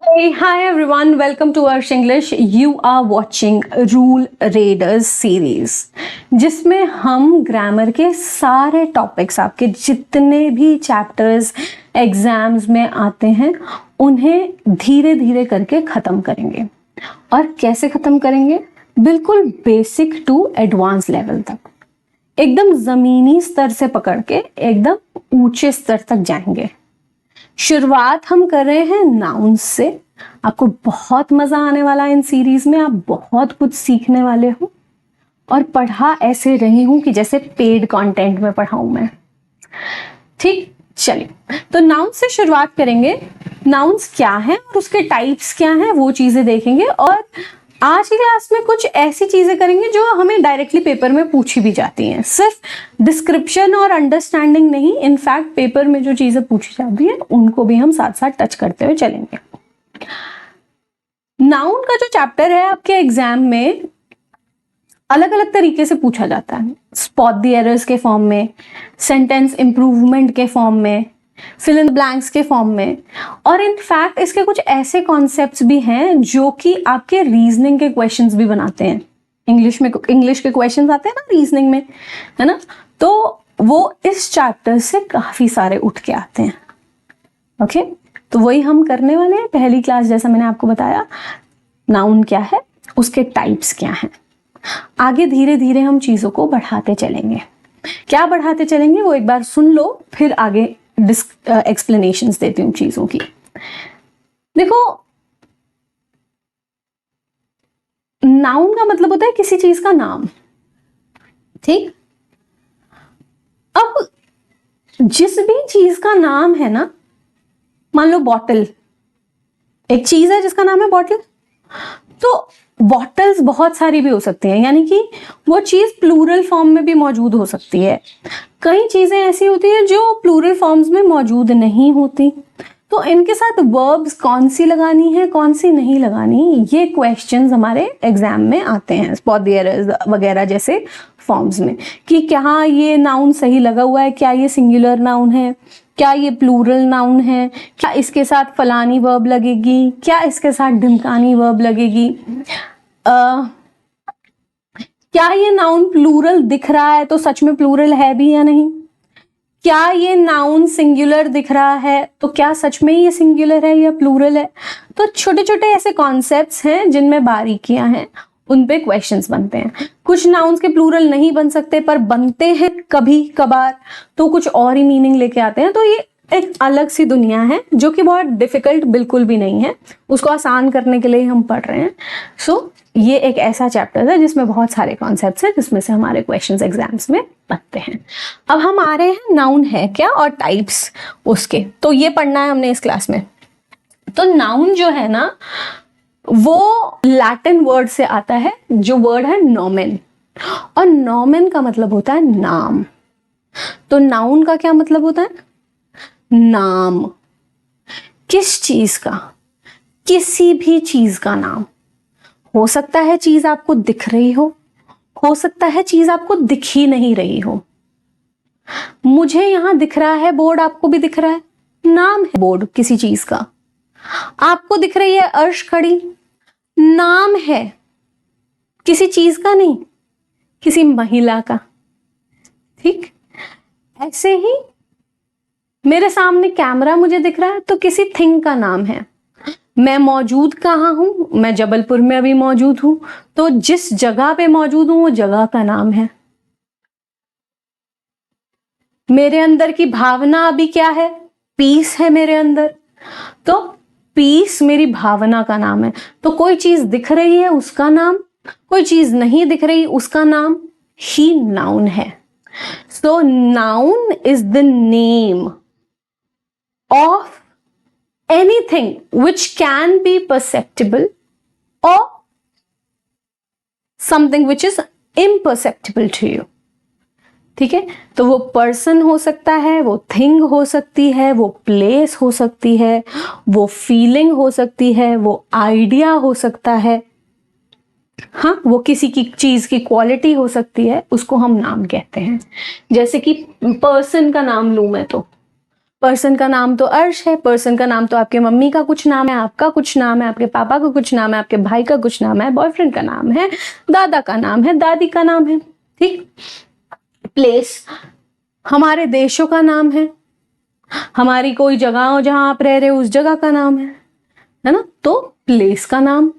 Hey, hi everyone, welcome to Arsh English. You are watching Rule Raiders series, जिसमें हम grammar के सारे topics, आपके जितने भी चैप्टर्स एग्जाम्स में आते हैं उन्हें धीरे धीरे करके ख़त्म करेंगे। और कैसे ख़त्म करेंगे? बिल्कुल बेसिक टू एडवांस लेवल तक, एकदम ज़मीनी स्तर से पकड़ के एकदम ऊंचे स्तर तक जाएंगे। शुरुआत हम कर रहे हैं नाउन्स से। आपको बहुत मजा आने वाला है इन सीरीज में, आप बहुत कुछ सीखने वाले हो। और पढ़ा ऐसे रही हूं कि जैसे पेड कंटेंट में पढ़ाऊं मैं। ठीक, चलिए तो नाउन्स से शुरुआत करेंगे। नाउन्स क्या है और उसके टाइप्स क्या हैं वो चीजें देखेंगे। और आज की क्लास में कुछ ऐसी चीजें करेंगे जो हमें डायरेक्टली पेपर में पूछी भी जाती हैं। सिर्फ डिस्क्रिप्शन और अंडरस्टैंडिंग नहीं, इनफैक्ट पेपर में जो चीजें पूछी जाती हैं उनको भी हम साथ साथ टच करते हुए चलेंगे। नाउन का जो चैप्टर है आपके एग्जाम में अलग अलग तरीके से पूछा जाता है। स्पॉट द एरर्स के फॉर्म में, सेंटेंस इंप्रूवमेंट के फॉर्म में, फिल इन ब्लैंक्स के फॉर्म में। और इनफैक्ट इसके कुछ ऐसे कॉन्सेप्ट्स भी हैं जो कि आपके रीजनिंग के क्वेश्चंस भी बनाते हैं। इंग्लिश के क्वेश्चंस आते हैं ना रीजनिंग में, है ना, तो वो इस चैप्टर से काफी सारे उठ के आते हैं। ओके, तो वही हम करने वाले हैं। पहली क्लास जैसा मैंने आपको बताया, नाउन क्या है, उसके टाइप्स क्या हैं। आगे धीरे धीरे हम चीजों को बढ़ाते चलेंगे। क्या बढ़ाते चलेंगे वो एक बार सुन लो, फिर आगे एक्सप्लेनेशंस देती हूँ चीजों की। देखो, नाउन का मतलब होता है किसी चीज का नाम। ठीक, अब जिस भी चीज का नाम है ना, मान लो बॉटल, एक चीज है जिसका नाम है बॉटल, तो बॉटल्स बहुत सारी भी हो सकती हैं, यानी कि वो चीज प्लूरल फॉर्म में भी मौजूद हो सकती है। कई चीजें ऐसी होती हैं जो प्लूरल फॉर्म्स में मौजूद नहीं होती, तो इनके साथ वर्ब्स कौन सी लगानी है कौन सी नहीं लगानी, ये क्वेश्चंस हमारे एग्जाम में आते हैं स्पॉट द एरर्स वगैरह जैसे फॉर्म्स में, कि क्या ये नाउन सही लगा हुआ है, क्या ये सिंगुलर नाउन है, क्या ये प्लूरल नाउन है, क्या इसके साथ फलानी वर्ब लगेगी, क्या इसके साथ ढिमकानी वर्ब लगेगी, क्या ये नाउन प्लूरल दिख रहा है तो सच में प्लूरल है भी या नहीं, क्या ये नाउन सिंगुलर दिख रहा है तो क्या सच में ये सिंगुलर है या प्लूरल है। तो छोटे छोटे ऐसे कॉन्सेप्ट्स हैं जिनमें बारीकियां हैं, उन पे क्वेश्चंस बनते हैं। कुछ नाउन्स के प्लूरल नहीं बन सकते पर बनते हैं कभी कभार, तो कुछ और ही मीनिंग लेके आते हैं। तो ये एक अलग सी दुनिया है जो कि बहुत डिफिकल्ट बिल्कुल भी नहीं है, उसको आसान करने के लिए हम पढ़ रहे हैं। सो ये एक ऐसा चैप्टर है जिसमें बहुत सारे कॉन्सेप्ट्स हैं, जिसमें से हमारे क्वेश्चंस एग्जाम्स में बनते हैं। अब हम आ रहे हैं नाउन है क्या और टाइप्स उसके, तो ये पढ़ना है हमने इस क्लास में। तो नाउन जो है ना, वो लैटिन वर्ड से आता है, जो वर्ड है नोमेन, और नोमेन का मतलब होता है नाम। तो नाउन का क्या मतलब होता है? नाम। किस चीज का? किसी भी चीज का नाम। हो सकता है चीज आपको दिख रही हो सकता है चीज आपको दिख ही नहीं रही हो। मुझे यहां दिख रहा है बोर्ड, आपको भी दिख रहा है, नाम है बोर्ड किसी चीज का। आपको दिख रही है अर्श खड़ी, नाम है, किसी चीज का नहीं, किसी महिला का। ठीक, ऐसे ही मेरे सामने कैमरा मुझे दिख रहा है तो किसी थिंग का नाम है। मैं मौजूद कहाँ हूं? मैं जबलपुर में अभी मौजूद हूं, तो जिस जगह पे मौजूद हूं वो जगह का नाम है। मेरे अंदर की भावना अभी क्या है? पीस है मेरे अंदर, तो पीस मेरी भावना का नाम है। तो कोई चीज दिख रही है उसका नाम, कोई चीज नहीं दिख रही उसका नाम ही नाउन है। So noun is the name of anything which can be perceptible or something which is imperceptible to you। ठीक है, तो वो पर्सन हो सकता है, वो थिंग हो सकती है, वो प्लेस हो सकती है, वो फीलिंग हो सकती है, वो आइडिया हो सकता है, हाँ, वो किसी की चीज की क्वालिटी हो सकती है, उसको हम नाम कहते हैं। जैसे कि पर्सन का नाम लूं मैं, तो पर्सन का नाम तो अर्श है, पर्सन का नाम तो आपके मम्मी का कुछ नाम है, आपका कुछ नाम है, आपके पापा का कुछ नाम है, आपके भाई का कुछ नाम है, बॉयफ्रेंड का नाम है, दादा का नाम है, दादी का नाम है। ठीक। प्लेस हमारे देशों का नाम है, हमारी कोई जगह हो जहां आप रह रहे हो उस जगह का नाम है ना। तो प्लेस का नाम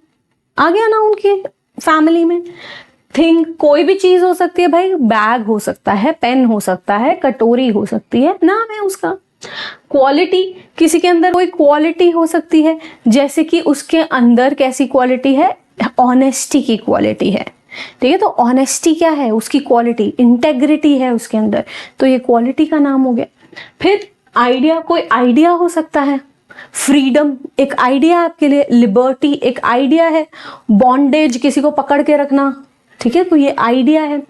आ गया नाउन की फैमिली में। थिंग कोई भी चीज हो सकती है भाई, बैग हो सकता है, पेन हो सकता है, कटोरी हो सकती है, नाम है उसका। क्वालिटी किसी के अंदर कोई क्वालिटी हो सकती है, जैसे कि उसके अंदर कैसी क्वालिटी है, ऑनेस्टी की क्वालिटी है। ठीक है, तो ऑनेस्टी क्या है, उसकी क्वालिटी, इंटेग्रिटी है उसके अंदर, तो ये क्वालिटी का नाम हो गया। फिर आइडिया, कोई आइडिया हो सकता है, फ्रीडम एक आइडिया आपके लिए, लिबर्टी एक आइडिया है, बॉन्डेज किसी को पकड़ के रखना, ठीक है, तो ये आइडिया है।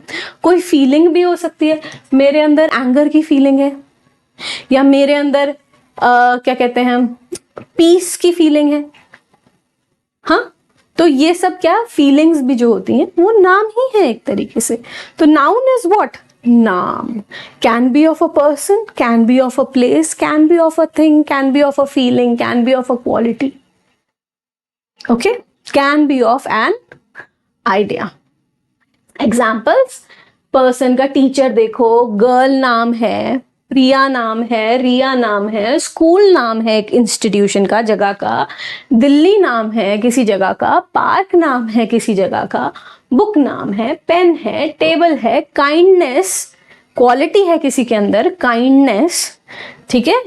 कोई फीलिंग भी हो सकती है, मेरे अंदर एंगर की फीलिंग है, या मेरे अंदर क्या कहते हैं, पीस की फीलिंग है। हाँ, तो ये सब क्या फीलिंग्स भी जो होती हैं वो नाम ही है एक तरीके से। तो नाउन इज व्हाट, नाम। Can be of a person, can be of a place, can be of a thing, can be of a feeling, can be of a quality. Okay, can be of an idea. Examples, person का teacher देखो, girl नाम है, प्रिया नाम है, रिया नाम है, school नाम है एक इंस्टीट्यूशन का, जगह का, दिल्ली नाम है किसी जगह का, पार्क नाम है किसी जगह का, बुक नाम है, पेन है, टेबल है, काइंडनेस क्वालिटी है किसी के अंदर, काइंडनेस। ठीक है,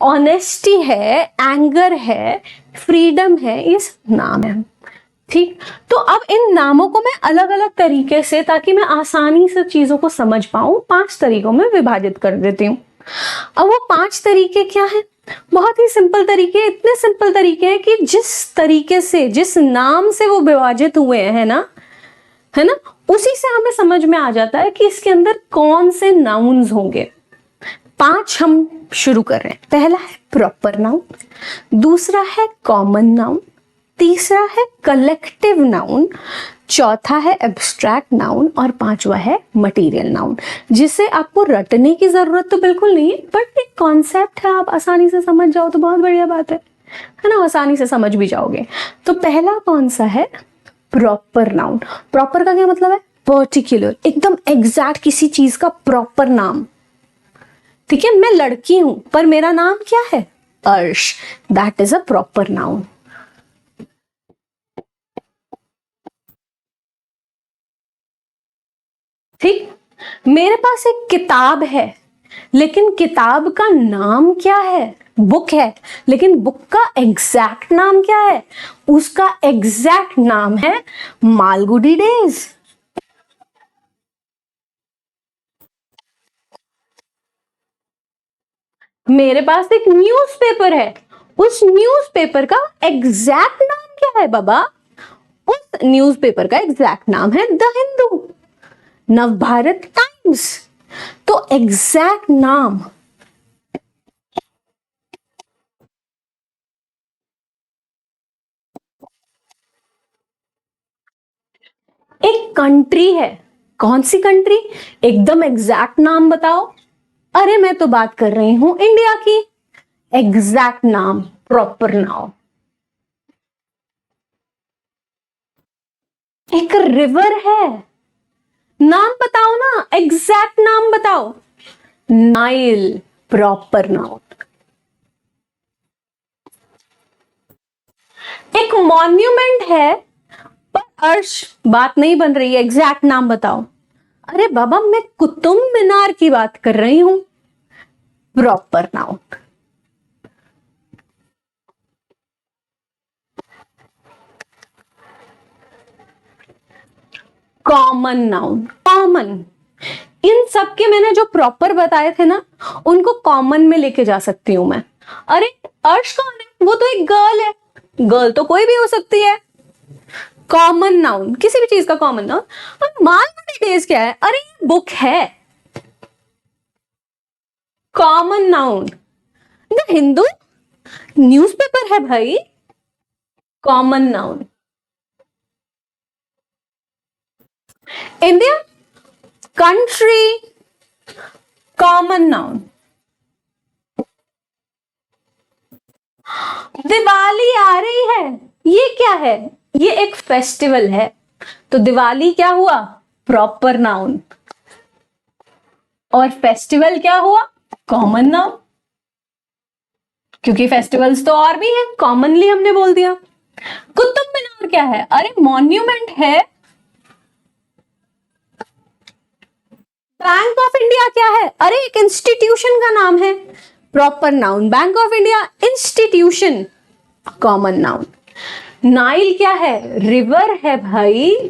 ऑनेस्टी है, एंगर है, फ्रीडम है, ये सब नाम है। ठीक, तो अब इन नामों को मैं अलग अलग तरीके से, ताकि मैं आसानी से चीजों को समझ पाऊं, 5 तरीकों में विभाजित कर देती हूँ। अब वो 5 तरीके क्या हैं? बहुत ही सिंपल तरीके, इतने सिंपल तरीके हैं कि जिस तरीके से, जिस नाम से वो विभाजित हुए हैं ना, है ना, उसी से हमें समझ में आ जाता है कि इसके अंदर कौन से नाउन्स होंगे। 5 हम शुरू कर रहे हैं। पहला है प्रॉपर नाउन, दूसरा है कॉमन नाउन, तीसरा है कलेक्टिव नाउन, चौथा है एब्स्ट्रैक्ट नाउन, और 5वां है मटेरियल नाउन, जिसे आपको रटने की जरूरत तो बिल्कुल नहीं है, बट एक कॉन्सेप्ट है, आप आसानी से समझ जाओ तो बहुत बढ़िया बात है ना, आसानी से समझ भी जाओगे। तो पहला कौन सा है, प्रॉपर नाउन। प्रॉपर का क्या मतलब है, पर्टिकुलर, एकदम एग्जैक्ट किसी चीज का प्रॉपर नाम। ठीक है, मैं लड़की हूं पर मेरा नाम क्या है, अर्श, that is a proper noun. ठीक, मेरे पास एक किताब है, लेकिन किताब का नाम क्या है, बुक है, लेकिन बुक का एग्जैक्ट नाम क्या है, उसका एग्जैक्ट नाम है मालगुडी डेज। मेरे पास एक न्यूज़पेपर है, उस न्यूज़पेपर का एग्जैक्ट नाम क्या है बाबा, उस न्यूज़पेपर का एग्जैक्ट नाम है द हिंदू, नवभारत टाइम्स। तो एग्जैक्ट नाम, एक कंट्री है, कौन सी कंट्री, एकदम एग्जैक्ट नाम बताओ। अरे मैं तो बात कर रही हूं इंडिया की, एग्जैक्ट नाम, प्रॉपर नाउन। एक रिवर है, नाम बताओ ना, एग्जैक्ट नाम बताओ, नाइल, प्रॉपर नाउन। एक मॉन्यूमेंट है, पर अर्श बात नहीं बन रही है, एग्जैक्ट नाम बताओ। अरे बाबा मैं कुतुब मीनार की बात कर रही हूं, proper noun. Common noun, common, इन सब के मैंने जो प्रॉपर बताए थे ना, उनको कॉमन में लेके जा सकती हूं मैं। अरे अर्श कौन है, वो तो एक गर्ल है, गर्ल तो कोई भी हो सकती है। कॉमन नाउन, किसी भी चीज का कॉमन नाउन। अब मालगुडी डेज क्या है, अरे बुक है, common noun. The Hindu newspaper है भाई, common noun. India country, common noun. Diwali आ रही है, ये क्या है? ये एक फेस्टिवल है, तो दिवाली क्या हुआ? Proper noun. और फेस्टिवल क्या हुआ? कॉमन नाउन, क्योंकि फेस्टिवल्स तो और भी हैं, कॉमनली हमने बोल दिया। कुतुब मीनार क्या है? अरे मॉन्यूमेंट है। बैंक ऑफ इंडिया क्या है? अरे एक इंस्टीट्यूशन का नाम है, proper noun. Bank of India institution, common noun. Nile क्या है? रिवर है भाई,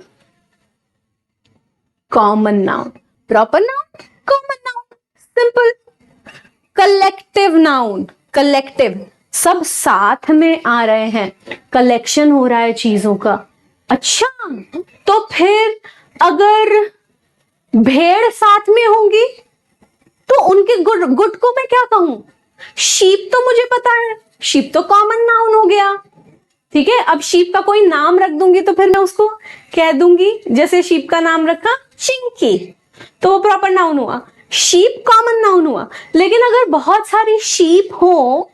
common noun. Proper noun, common noun, simple. Collective noun, collective, सब साथ में आ रहे हैं, कलेक्शन हो रहा है चीजों का। अच्छा, तो फिर अगर भेड़ साथ में होंगी तो उनके गुट को मैं क्या कहूं? शीप तो मुझे पता है, शीप तो कॉमन नाउन हो गया। ठीक है, अब शीप का कोई नाम रख दूंगी तो फिर मैं उसको कह दूंगी, जैसे शीप का नाम रखा चिंकी, तो वो प्रॉपर नाउन हुआ, शीप कॉमन नाउन हुआ। लेकिन अगर बहुत सारी शीप हो,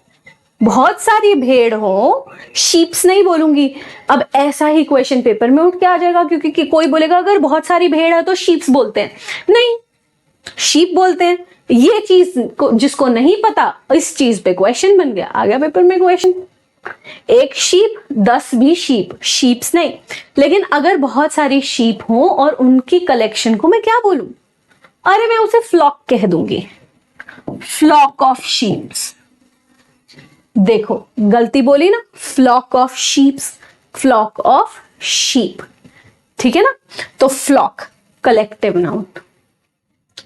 बहुत सारी भेड़ हो, शीप्स नहीं बोलूंगी। अब ऐसा ही क्वेश्चन पेपर में उठ के आ जाएगा, क्योंकि कोई बोलेगा अगर बहुत सारी भेड़ है तो शीप्स बोलते हैं, नहीं, शीप बोलते हैं। ये चीज को जिसको नहीं पता, इस चीज पे क्वेश्चन बन गया, आ गया पेपर में क्वेश्चन। एक शीप, 10 भी शीप, शीप्स नहीं। लेकिन अगर बहुत सारी शीप हो और उनकी कलेक्शन को मैं क्या बोलूं? अरे मैं उसे फ्लॉक कह दूंगी, फ्लॉक ऑफ शीप्स। देखो गलती बोली ना, flock of sheeps, flock of sheep, ठीक है ना। तो फ्लॉक कलेक्टिव नाउन,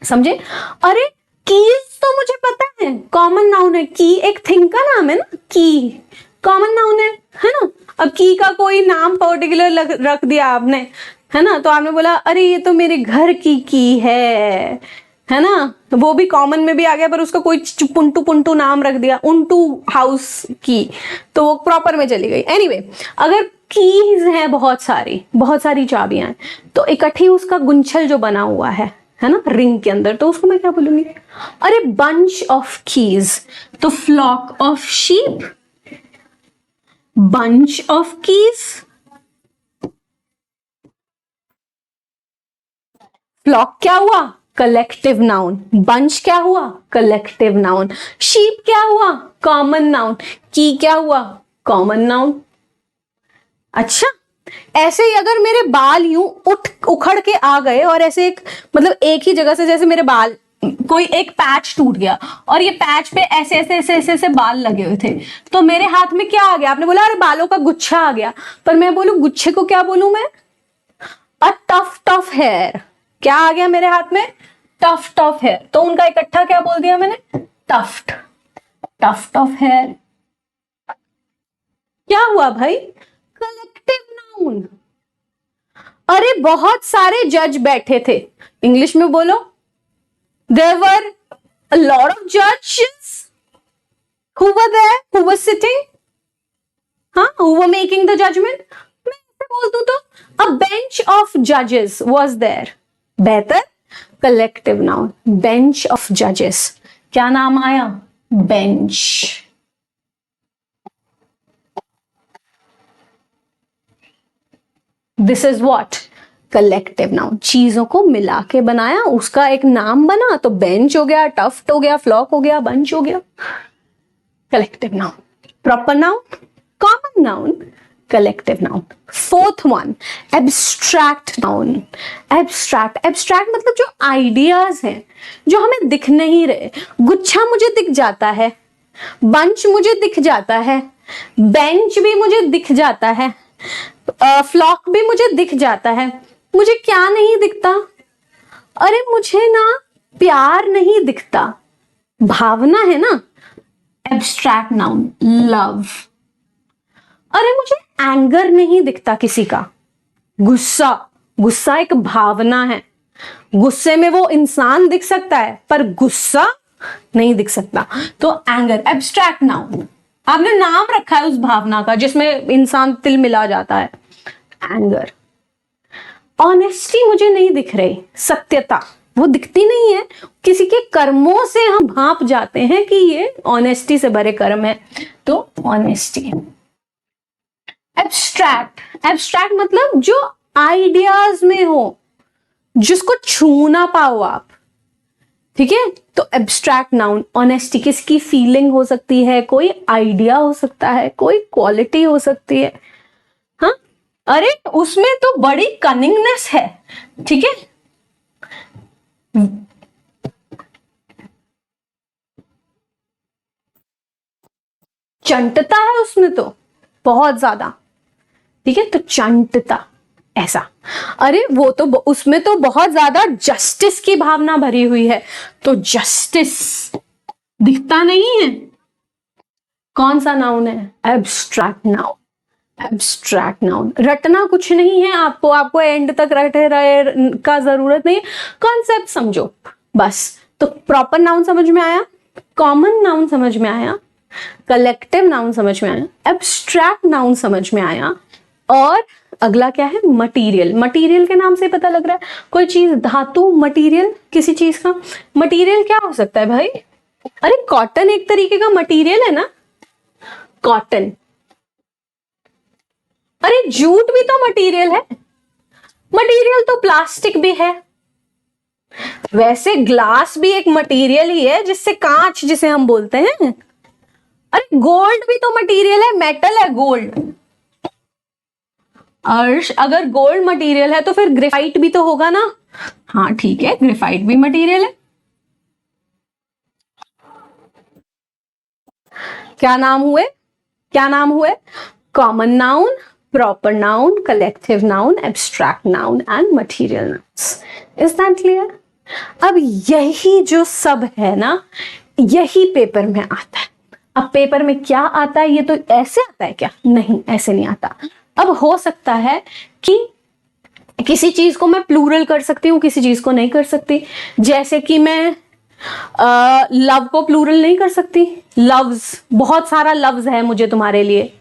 समझे? अरे कीज तो मुझे पता है, कॉमन नाउन है। की एक थिंग का नाम है ना, की कॉमन नाउन है ना। अब की का कोई नाम पर्टिकुलर रख दिया आपने, है ना, तो आपने बोला अरे ये तो मेरे घर की है ना, तो वो भी कॉमन में भी आ गया, पर उसका कोई पुंटू पुंटू नाम रख दिया, उंटू हाउस की, तो वो प्रॉपर में चली गई। एनीवे, अगर कीज है बहुत सारी चाबियां हैं, तो इकट्ठी उसका गुंछल जो बना हुआ है ना रिंग के अंदर, तो उसको मैं क्या बोलूंगी? अरे बंच ऑफ कीज, तो flock of sheep, bunch of keys. Flock क्या हुआ? Collective noun. बंच क्या हुआ? Collective noun. शीप क्या हुआ? Common noun. की क्या हुआ? Common noun. अच्छा, ऐसे ही अगर मेरे बाल यूं उखड़ के आ गए और ऐसे एक मतलब एक ही जगह से, जैसे मेरे बाल कोई एक पैच टूट गया और ये पैच पे ऐसे ऐसे ऐसे ऐसे ऐसे बाल लगे हुए थे, तो मेरे हाथ में क्या आ गया? आपने बोला अरे बालों का गुच्छा आ गया, पर मैं बोलूं गुच्छे को क्या बोलूं मैं? A tuft of hair. क्या आ गया मेरे हाथ में? Tuft of hair. तो उनका इकट्ठा क्या बोल दिया मैंने? Tuft, tuft of hair. क्या हुआ भाई? Collective noun. अरे बहुत सारे जज बैठे थे, इंग्लिश में बोलो, there were a lot of judges who were there, who were sitting, हाँ, who were making the judgment। मैं ऐसे बोल दूं तो a bench of judges was there, बेहतर, collective noun, bench of judges। क्या नाम आया? bench। This is what? Collective noun. चीजों को मिला के बनाया, उसका एक नाम बना, तो बेंच हो गया, टफ्ट हो गया, फ्लॉक हो गया, बंच हो गया। Collective noun, proper noun, common noun, collective noun. Fourth one, abstract noun. Abstract, abstract मतलब जो आइडियाज हैं जो हमें दिख नहीं रहे। गुच्छा मुझे दिख जाता है, बंच मुझे दिख जाता है, बेंच भी मुझे दिख जाता है, फ्लॉक भी मुझे दिख जाता है। मुझे क्या नहीं दिखता? अरे मुझे ना प्यार नहीं दिखता, भावना है ना, एब्स्ट्रैक्ट नाउन, लव। अरे मुझे एंगर नहीं दिखता किसी का, गुस्सा, गुस्सा एक भावना है, गुस्से में वो इंसान दिख सकता है पर गुस्सा नहीं दिख सकता, तो एंगर, एब्स्ट्रैक्ट नाउन। आपने नाम रखा है उस भावना का जिसमें इंसान तिल मिला जाता है, एंगर। ऑनेस्टी मुझे नहीं दिख रही, सत्यता, वो दिखती नहीं है, किसी के कर्मों से हम भांप जाते हैं कि ये ऑनेस्टी से भरे कर्म है, तो ऑनेस्टी। एब्स्ट्रैक्ट, एब्स्ट्रैक्ट मतलब जो आइडियाज में हो, जिसको छू ना पाओ आप, ठीक है, तो एब्स्ट्रैक्ट नाउन। ऑनेस्टी किसकी फीलिंग हो सकती है, कोई आइडिया हो सकता है, कोई क्वालिटी हो सकती है। हाँ, अरे उसमें तो बड़ी कनिंगनेस है, ठीक है, चंटता है उसमें तो बहुत ज्यादा, ठीक है, तो चंटता ऐसा। अरे वो तो उसमें तो बहुत ज्यादा जस्टिस की भावना भरी हुई है, तो जस्टिस दिखता नहीं है, कौन सा नाउन है, एब्स्ट्रैक्ट नाउन। एब्स्ट्रैक्ट नाउन, रटना कुछ नहीं है आपको, आपको एंड तक रटे रहे का जरूरत नहीं, कॉन्सेप्ट समझो बस। तो प्रॉपर नाउन समझ में आया, कॉमन नाउन समझ में आया, कलेक्टिव नाउन समझ में आया, एब्स्ट्रैक्ट नाउन समझ में आया, और अगला क्या है, मटीरियल। मटीरियल के नाम से पता लग रहा है कोई चीज, धातु, मटीरियल किसी चीज का। मटीरियल क्या हो सकता है भाई, अरे कॉटन एक तरीके का मटीरियल है ना, कॉटन। अरे जूट भी तो मटीरियल है, मटीरियल तो प्लास्टिक भी है, वैसे ग्लास भी एक मटीरियल ही है, जिससे कांच जिसे हम बोलते हैं। अरे गोल्ड भी तो मटीरियल है, मेटल है गोल्ड। अर्श, अगर गोल्ड मटेरियल है तो फिर ग्रेफाइट भी तो होगा ना, हाँ ठीक है, ग्रेफाइट भी मटेरियल है। क्या नाम हुए, क्या नाम हुए, common noun, proper noun, collective noun, abstract noun and material nouns. Is that clear? अब यही जो सब है ना, यही पेपर में आता है। अब पेपर में क्या आता है, ये तो ऐसे आता है क्या, नहीं ऐसे नहीं आता। अब हो सकता है कि किसी चीज को मैं प्लूरल कर सकती हूँ, किसी चीज को नहीं कर सकती। जैसे कि मैं लव को प्लूरल नहीं कर सकती, लव्स, बहुत सारा लव्स है मुझे तुम्हारे लिए।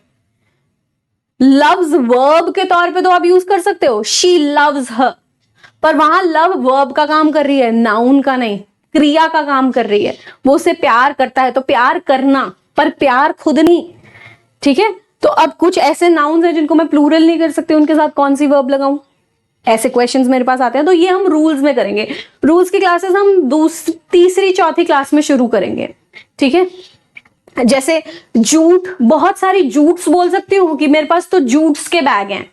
लव्स वर्ब के तौर पे तो आप यूज कर सकते हो, शी लव्स हर, पर वहां लव वर्ब का काम कर रही है, नाउन का नहीं, क्रिया का काम कर रही है। वो उसे प्यार करता है तो प्यार करना, पर प्यार खुद नहीं, ठीक है। तो अब कुछ ऐसे नाउन्स हैं जिनको मैं प्लूरल नहीं कर सकती, उनके साथ कौन सी वर्ब लगाऊं, ऐसे क्वेश्चंस मेरे पास आते हैं। तो ये हम रूल्स में करेंगे, रूल्स की क्लासेस हम तीसरी चौथी क्लास में शुरू करेंगे, ठीक है। जैसे जूट, बहुत सारी जूट्स बोल सकती हूँ कि मेरे पास तो जूट्स के बैग हैं,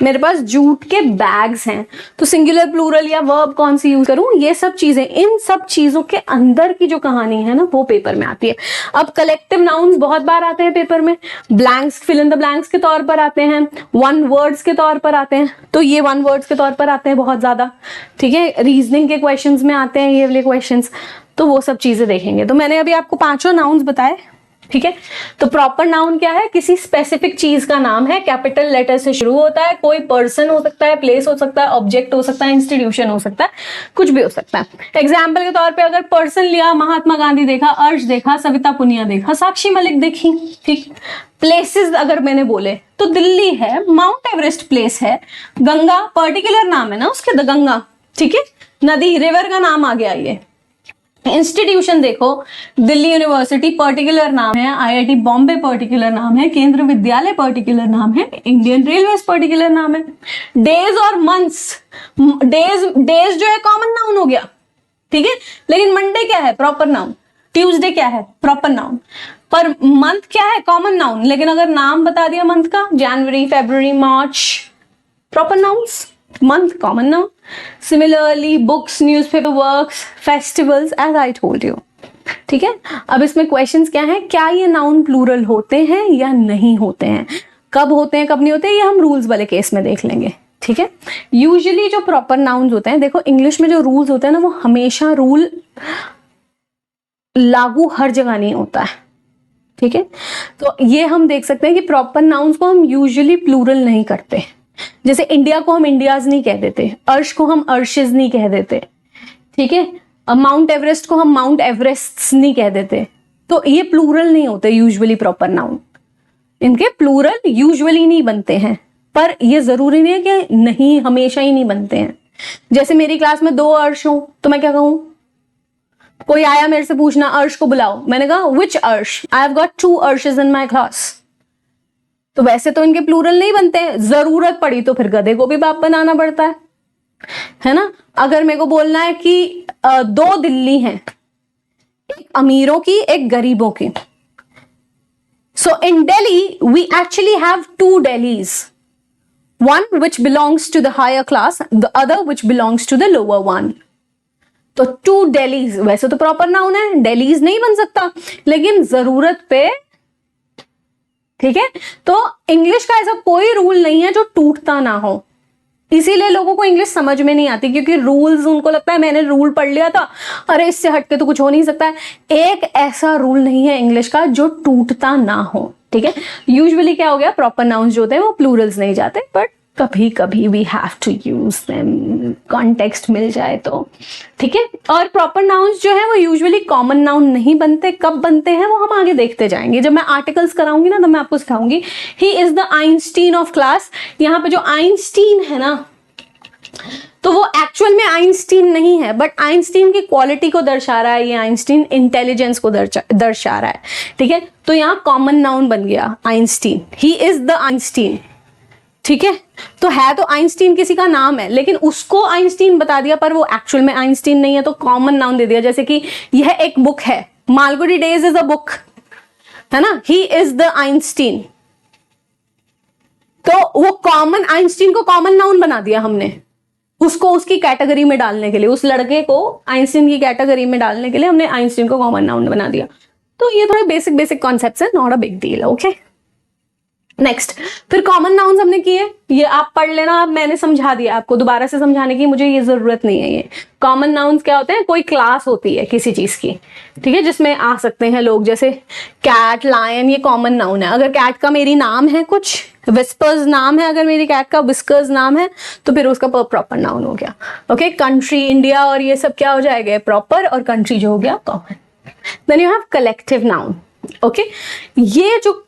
मेरे पास जूट के बैग्स हैं, तो सिंगुलर प्लूरल या वर्ब कौन सी यूज करूं, ये सब चीजें, इन सब चीजों के अंदर की जो कहानी है ना, वो पेपर में आती है। अब कलेक्टिव नाउन्स बहुत बार आते हैं पेपर में, blanks, fill in the blanks के तौर पर आते हैं, वन वर्ड्स के तौर पर आते हैं, तो ये वन वर्ड्स के तौर पर आते हैं बहुत ज्यादा, ठीक है। रीजनिंग के क्वेश्चंस में आते हैं ये वाले क्वेश्चंस, तो वो सब चीजें देखेंगे। तो मैंने अभी आपको 5 नाउन्स बताए, ठीक है। तो प्रॉपर नाउन क्या है, किसी स्पेसिफिक चीज का नाम है, कैपिटल लेटर से शुरू होता है, कोई पर्सन हो सकता है, प्लेस हो सकता है, ऑब्जेक्ट हो सकता है, इंस्टीट्यूशन हो सकता है, कुछ भी हो सकता है। एग्जाम्पल के तौर पे अगर पर्सन लिया, महात्मा गांधी देखा, अर्श देखा, सविता पुनिया देखा, साक्षी मलिक देखी, ठीक। प्लेसेस अगर मैंने बोले तो दिल्ली है, माउंट एवरेस्ट प्लेस है, गंगा पर्टिकुलर नाम है ना उसके, द गंगा, ठीक है, नदी, रिवर का नाम आ गया ये। इंस्टीट्यूशन देखो, दिल्ली यूनिवर्सिटी पर्टिकुलर नाम है, आईआईटी बॉम्बे पर्टिकुलर नाम है, केंद्र विद्यालय पर्टिकुलर नाम है, इंडियन रेलवे पर्टिकुलर नाम है। डेज और मंथ्स, डेज जो है कॉमन नाउन हो गया, ठीक है, लेकिन मंडे क्या है, प्रॉपर नाउन, ट्यूसडे क्या है, प्रॉपर नाउन, पर मंथ क्या है, कॉमन नाउन, लेकिन अगर नाम बता दिया मंथ का, जनवरी, फरवरी, मार्च, proper nouns, month common noun. Similarly books, newspaper, works, festivals, as I told you, ठीक है। अब इसमें क्वेश्चंस क्या हैं, क्या ये नाउन प्लूरल होते हैं या नहीं होते हैं, कब होते हैं कब नहीं होते, ये हम रूल्स वाले केस में देख लेंगे, ठीक है। यूजुअली जो प्रॉपर नाउन्स होते हैं, देखो इंग्लिश में जो रूल्स होते हैं ना, वो हमेशा रूल लागू हर जगह नहीं होता है, ठीक है। तो ये हम देख सकते हैं कि प्रॉपर नाउन्स को हम यूजुअली प्लूरल नहीं करते। जैसे इंडिया को हम इंडियाज नहीं कह देते, अर्श को हम अर्शेज नहीं कह देते, ठीक है। माउंट एवरेस्ट को हम माउंट एवरेस्ट नहीं कह देते, तो ये प्लूरल नहीं होते यूजुअली प्रॉपर नाउन, इनके प्लूरल यूजुअली नहीं बनते हैं, पर ये जरूरी नहीं है कि नहीं हमेशा ही नहीं बनते हैं, जैसे मेरी क्लास में 2 अर्श हो तो मैं क्या कहूं? कोई आया मेरे से पूछना अर्श को बुलाओ, मैंने कहा which Arsh, I have got 2 Arshes in my class. तो वैसे तो इनके प्लूरल नहीं बनते हैं, जरूरत पड़ी तो फिर गधे को भी बाप बनाना पड़ता है ना। अगर मेरे को बोलना है कि 2 दिल्ली हैं, एक अमीरों की एक गरीबों की, so in Delhi we actually have 2 Delhis, one which belongs to the higher class, the other which belongs to the lower one. तो 2 Delhis वैसे तो प्रॉपर नाउन है, Delhis नहीं बन सकता, लेकिन जरूरत पे, ठीक है। तो इंग्लिश का ऐसा कोई रूल नहीं है जो टूटता ना हो, इसीलिए लोगों को इंग्लिश समझ में नहीं आती, क्योंकि रूल्स उनको लगता है मैंने रूल पढ़ लिया था, अरे इससे हटके तो कुछ हो नहीं सकता है। एक ऐसा रूल नहीं है इंग्लिश का जो टूटता ना हो, ठीक है। यूजुअली क्या हो गया, प्रॉपर नाउन्स जो होते हैं वो प्लूरल्स नहीं जाते, बट कभी कभी we have to use them, context मिल जाए तो, ठीक है। और प्रॉपर नाउन्स जो है वो यूजुअली कॉमन नाउन नहीं बनते, कब बनते हैं वो हम आगे देखते जाएंगे। जब मैं आर्टिकल्स कराऊंगी ना तो मैं आपको सिखाऊंगी। He is the Einstein of class. यहाँ पे जो आइंस्टीन है ना, तो वो एक्चुअल में आइंस्टीन नहीं है, बट आइंस्टीन की क्वालिटी को दर्शा रहा है, ये आइंस्टीन इंटेलिजेंस को दर्शा रहा है, ठीक है। तो यहाँ कॉमन नाउन बन गया Einstein, he is the Einstein, ठीक है। तो है तो आइंस्टीन किसी का नाम है, लेकिन उसको आइंस्टीन बता दिया पर वो एक्चुअल में आइंस्टीन नहीं है, तो कॉमन नाउन दे दिया। जैसे कि यह एक बुक है, Malgudi days is a book, है ना, ही इज द आइंस्टीन। तो वो कॉमन, आइंस्टीन को कॉमन नाउन बना दिया हमने, उसको उसकी कैटेगरी में डालने के लिए, उस लड़के को आइंस्टीन की कैटेगरी में डालने के लिए हमने आइंस्टीन को कॉमन नाउन बना दिया। तो ये थोड़े बेसिक बेसिक कॉन्सेप्ट्स है, not a big deal, okay. Next, फिर कॉमन नाउन्स हमने किए, ये आप पढ़ लेना, अब मैंने समझा दिया आपको, दोबारा से समझाने की मुझे ये जरूरत नहीं है। ये कॉमन नाउन्स क्या होते हैं, कोई क्लास होती है किसी चीज की, ठीक है, जिसमें आ सकते हैं लोग, जैसे कैट, लायन, ये कॉमन नाउन है। अगर कैट का मेरी नाम है कुछ, विस्पर्स नाम है, अगर मेरी कैट का विस्कर्स नाम है, तो फिर उसका प्रॉपर नाउन हो गया, ओके। कंट्री, इंडिया और ये सब क्या हो जाएगा, प्रॉपर, और कंट्री जो हो गया common. Then you have collective noun, okay. ये जो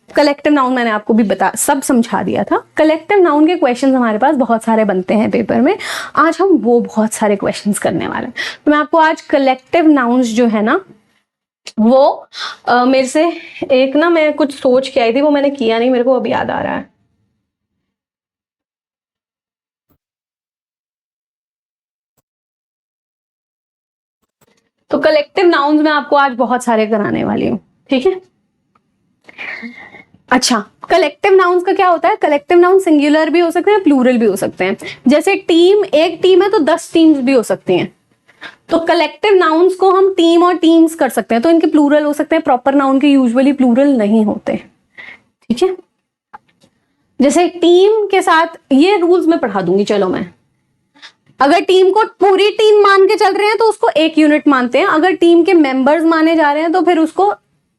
कलेक्टिव नाउन मैंने आपको भी सब समझा दिया था। कलेक्टिव नाउन के क्वेश्चंस हमारे पास बहुत सारे बनते हैं पेपर में, आज हम वो बहुत सारे क्वेश्चंस करने वाले हैं। तो मैं आपको आज कलेक्टिव नाउन्स जो है ना वो मेरे से एक ना, मैं कुछ सोच के आई थी, वो मैंने किया नहीं, मेरे को अभी याद आ रहा है। तो कलेक्टिव नाउन्स में आपको आज बहुत सारे कराने वाली हूँ, ठीक है। अच्छा, कलेक्टिव नाउन्स का क्या होता है, कलेक्टिव नाउन सिंगुलर भी हो सकते हैं, प्लूरल भी हो सकते हैं। जैसे टीम, एक टीम है तो 10 टीम्स भी हो सकती हैं। तो कलेक्टिव नाउन्स को हम टीम और टीम्स कर सकते हैं, तो इनके प्लूरल हो सकते हैं, प्रॉपर नाउन के यूजुअली प्लूरल नहीं होते, ठीक है। जैसे टीम के साथ, ये रूल्स में पढ़ा दूंगी, चलो मैं, अगर टीम को पूरी टीम मान के चल रहे हैं तो उसको एक यूनिट मानते हैं, अगर टीम के मेंबर्स माने जा रहे हैं तो फिर उसको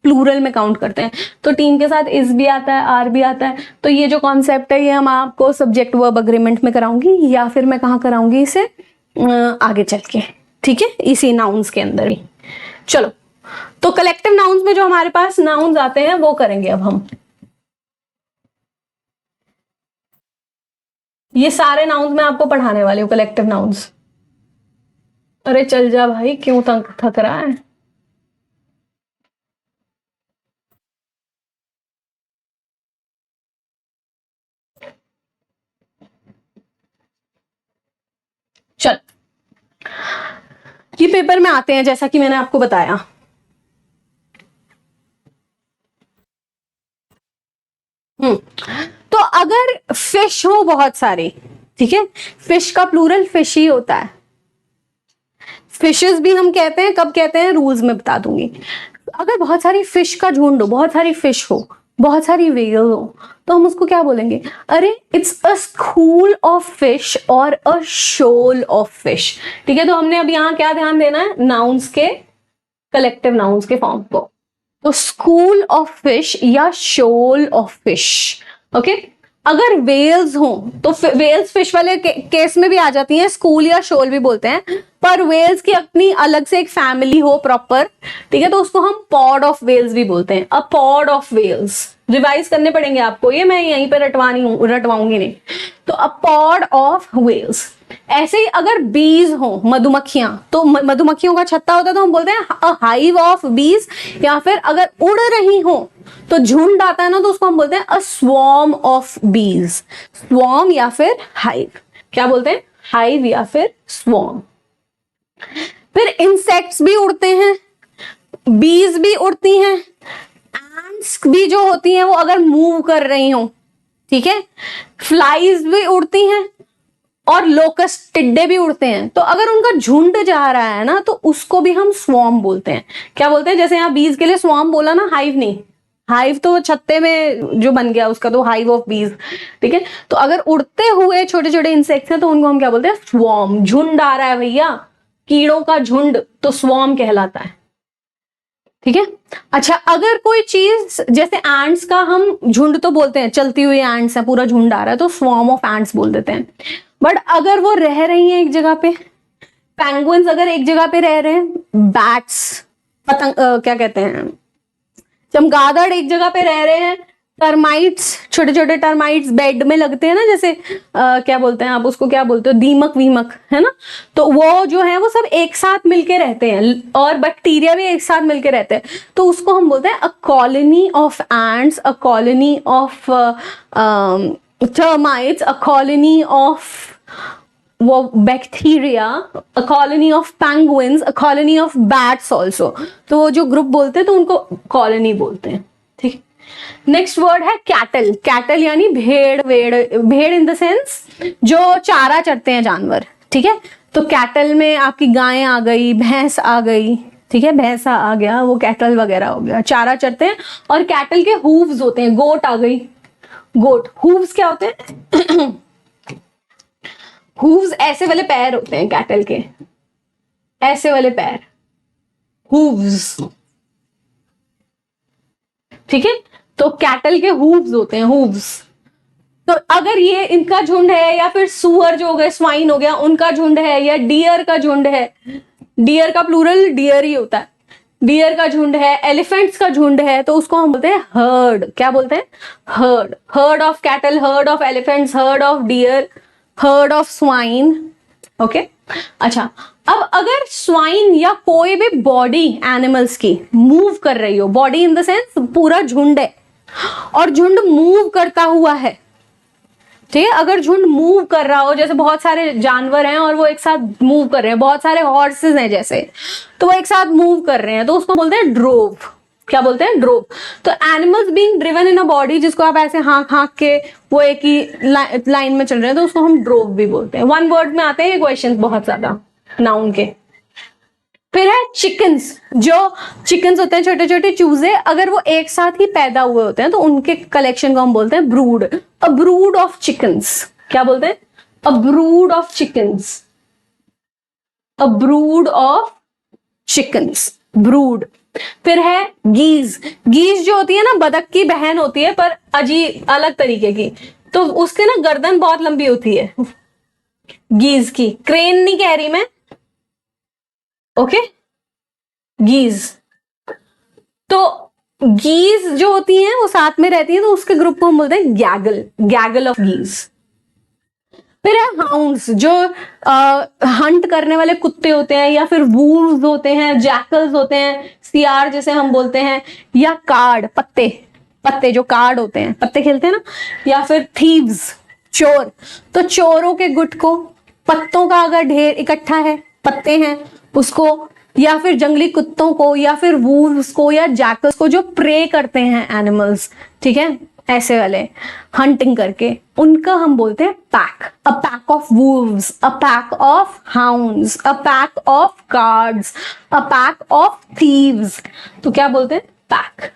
प्लूरल में काउंट करते हैं। तो टीम के साथ इस भी आता है, आर भी आता है। तो ये जो कॉन्सेप्ट है ये हम आपको सब्जेक्ट वर्ब अग्रीमेंट में कराऊंगी, या फिर मैं कहाँ कराऊंगी इसे, आगे चल के, ठीक है, इसी नाउन्स के अंदर ही। चलो, तो कलेक्टिव नाउन्स में जो हमारे पास नाउन्स आते हैं वो करेंगे अब हम। ये सारे नाउन्स मैं आपको पढ़ाने वाली हूँ, कलेक्टिव नाउन्स। अरे चल जा भाई, क्यों थक रहा है। चल, ये पेपर में आते हैं जैसा कि मैंने आपको बताया। तो अगर फिश हो बहुत सारी, ठीक है, फिश का प्लूरल फिश ही होता है। फिशेस भी हम कहते हैं, कब कहते हैं, रूल्स में बता दूंगी। अगर बहुत सारी फिश का झुंड हो, बहुत सारी फिश हो, बहुत सारी वेल हो, तो हम उसको क्या बोलेंगे, अरे it's a school of fish और अ शोल ऑफ फिश, ठीक है। तो हमने अब यहाँ क्या ध्यान देना है, नाउन्स के, कलेक्टिव नाउन्स के फॉर्म को। तो स्कूल ऑफ फिश या शोल ऑफ फिश, ओके। अगर वेल्स हो तो वेल्स फिश वाले केस में भी आ जाती हैं, स्कूल या शोल भी बोलते हैं, पर वेल्स की अपनी अलग से एक फैमिली हो प्रॉपर, ठीक है, तो उसको हम पॉड ऑफ वेल्स भी बोलते हैं। A pod of whales, revise करने पड़ेंगे आपको, ये मैं यहीं पे रटवाऊंगी नहीं। तो अ पॉड ऑफ वेल्स, ऐसे ही अगर बीज हो, मधुमक्खियां, तो मधुमक्खियों का छत्ता होता है तो हम बोलते हैं अ हाइव ऑफ बीज, या फिर अगर उड़ रही हो तो झुंड आता है ना, तो उसको हम बोलते हैं अ स्वॉर्म ऑफ बीज। स्वॉर्म या फिर हाइव, क्या बोलते हैं, हाइव या फिर स्वॉर्म। फिर इंसेक्ट्स भी उड़ते हैं, बीज भी उड़ती हैं, एंट्स भी जो होती हैं वो अगर मूव कर रही हो, ठीक है, फ्लाइज भी उड़ती हैं, और लोकस्ट, टिड्डे भी उड़ते हैं। तो अगर उनका झुंड जा रहा है ना, तो उसको भी हम स्वॉर्म बोलते हैं। क्या बोलते हैं, जैसे यहाँ बीज के लिए स्वॉर्म बोला ना, हाइव नहीं। हाइव तो छत्ते में जो बन गया उसका तो हाइव ऑफ बीज, ठीक है। तो अगर उड़ते हुए छोटे छोटे इंसेक्ट्स हैं तो उनको हम क्या बोलते हैं, स्वॉर्म। झुंड आ रहा है भैया, कीड़ों का झुंड, तो स्वॉर्म कहलाता है, ठीक है। अच्छा, अगर कोई चीज, जैसे एंट्स का हम झुंड तो बोलते हैं, चलती हुई एंट्स है, पूरा झुंड आ रहा है तो स्वॉर्म ऑफ एंट्स बोल देते हैं। बट अगर वो रह रही हैं एक जगह पे, पेंगुइन्स अगर एक जगह पे रह रहे हैं, बैट्स, पतंग, क्या कहते हैं, चमगादड़ एक जगह पे रह रहे हैं, टर्माइट्स, छोटे छोटे टर्माइट्स बेड में लगते हैं ना, जैसे क्या बोलते हैं आप उसको, क्या बोलते हो, दीमक वीमक, है ना, तो वो जो है वो सब एक साथ मिलके रहते हैं, और बैक्टीरिया भी एक साथ मिलके रहते हैं, तो उसको हम बोलते हैं a colony of ants, a colony of termites, a colony of वो bacteria, a colony of penguins, a colony of bats also. तो वो जो ग्रुप बोलते हैं तो उनको कॉलोनी बोलते हैं, ठीक। नेक्स्ट वर्ड है कैटल। कैटल यानी भेड़, वेड़, भेड़ इन द सेंस जो चारा चरते हैं जानवर, ठीक है। तो कैटल में आपकी गायें आ गई, भैंस आ गई, ठीक है, भैंसा आ गया, वो कैटल वगैरह हो गया, चारा चरते हैं। और कैटल के हूव्स होते हैं, गोट आ गई, गोट, हूव्स क्या होते हैं हूव्स ऐसे वाले पैर होते हैं कैटल के, ऐसे वाले पैर, हूव्स, ठीक है। तो कैटल के हूव्स होते हैं, हूव्स। तो अगर ये इनका झुंड है, या फिर सुअर जो हो गए, स्वाइन हो गया, उनका झुंड है, या डियर का झुंड है, डियर का प्लूरल डियर ही होता है, डियर का झुंड है, एलिफेंट्स का झुंड है, तो उसको हम बोलते हैं हर्ड। क्या बोलते हैं, heard. Heard of cattle, heard of elephants, heard of dear, heard of swine, okay. अच्छा, अब अगर स्वाइन या कोई भी बॉडी एनिमल्स की मूव कर रही हो, बॉडी इन द सेंस पूरा झुंड है और झुंड मूव करता हुआ है, ठीक है। अगर झुंड मूव कर रहा हो, जैसे बहुत सारे जानवर हैं और वो एक साथ मूव कर रहे हैं, बहुत सारे हॉर्सेस हैं जैसे, तो वो एक साथ मूव कर रहे हैं, तो उसको बोलते हैं ड्रोव। क्या बोलते हैं, ड्रोव। तो animals being driven in a body, जिसको आप ऐसे हाँक हाँक के वो एक ही लाइन में चल रहे हैं, तो उसको हम ड्रोव भी बोलते हैं। वन वर्ड में आते हैं ये क्वेश्चन बहुत ज्यादा नाउन के। फिर है चिकन्स। जो चिकन्स होते हैं, छोटे छोटे चूजे, अगर वो एक साथ ही पैदा हुए होते हैं तो उनके कलेक्शन को हम बोलते हैं brood. A brood of chickens. क्या बोलते हैं, a brood of chickens, a brood of chickens, brood. फिर है गीज। गीज जो होती है ना, बतख की बहन होती है पर अजीब अलग तरीके की, तो उसकी ना गर्दन बहुत लंबी होती है गीज की, क्रेन नहीं कह रही मैं, ओके, गीज। तो गीज जो होती हैं वो साथ में रहती हैं, तो उसके ग्रुप को हम बोलते हैं गैगल, गैगल ऑफ गीज। फिर है हाउंड्स, जो हंट करने वाले कुत्ते होते हैं, या फिर वूल्व्स होते हैं, जैकल्स होते हैं, सियार जैसे हम बोलते हैं, या कार्ड, पत्ते, पत्ते जो कार्ड होते हैं, पत्ते खेलते हैं ना, या फिर थीव्स, चोर। तो चोरों के गुट को, पत्तों का अगर ढेर इकट्ठा है, पत्ते हैं उसको, या फिर जंगली कुत्तों को, या फिर वूल्व्स को, या जैकल्स को जो प्रे करते हैं एनिमल्स, ठीक है, ऐसे वाले हंटिंग करके, उनका हम बोलते हैं pack. A pack of wolves, a pack of hounds, a pack of cards, a pack of thieves, तो क्या बोलते हैं, पैक।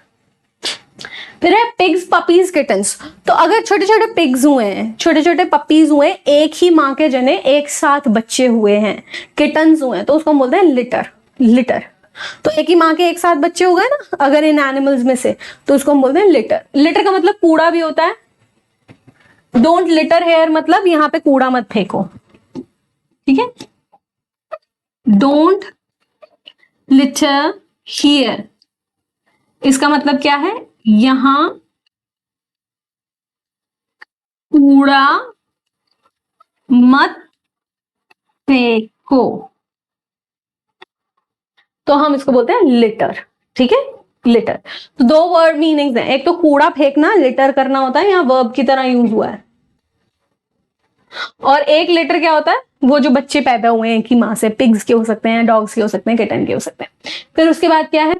फिर है पिग्स, पपीज, किटन्स। तो अगर छोटे छोटे पिग्स हुए हैं, छोटे छोटे पपीज हुए हैं, एक ही माँ के जने एक साथ बच्चे हुए हैं, किटन्स हुए हैं, तो उसको हम बोलते हैं लिटर, लिटर। तो एक ही माँ के एक साथ बच्चे हो गए ना अगर इन एनिमल्स में से, तो उसको हम बोलते हैं लिटर। लिटर का मतलब कूड़ा भी होता है, डोंट लिटर हेयर मतलब यहां पे कूड़ा मत फेंको, ठीक है, डोंट लिटर हियर, इसका मतलब क्या है, यहां कूड़ा मत फेंको, तो हम इसको बोलते हैं लिटर। ठीक है, लिटर। तो दो वर्ड मीनिंग्स हैं, एक तो कूड़ा फेंकना लिटर करना होता है, यहाँ वर्ब की तरह यूज हुआ है, और एक लिटर क्या होता है, वो जो बच्चे पैदा हुए हैं कि माँ से, पिग्स के हो सकते हैं, डॉग्स के हो सकते हैं, किटन के हो सकते हैं। फिर उसके बाद क्या है,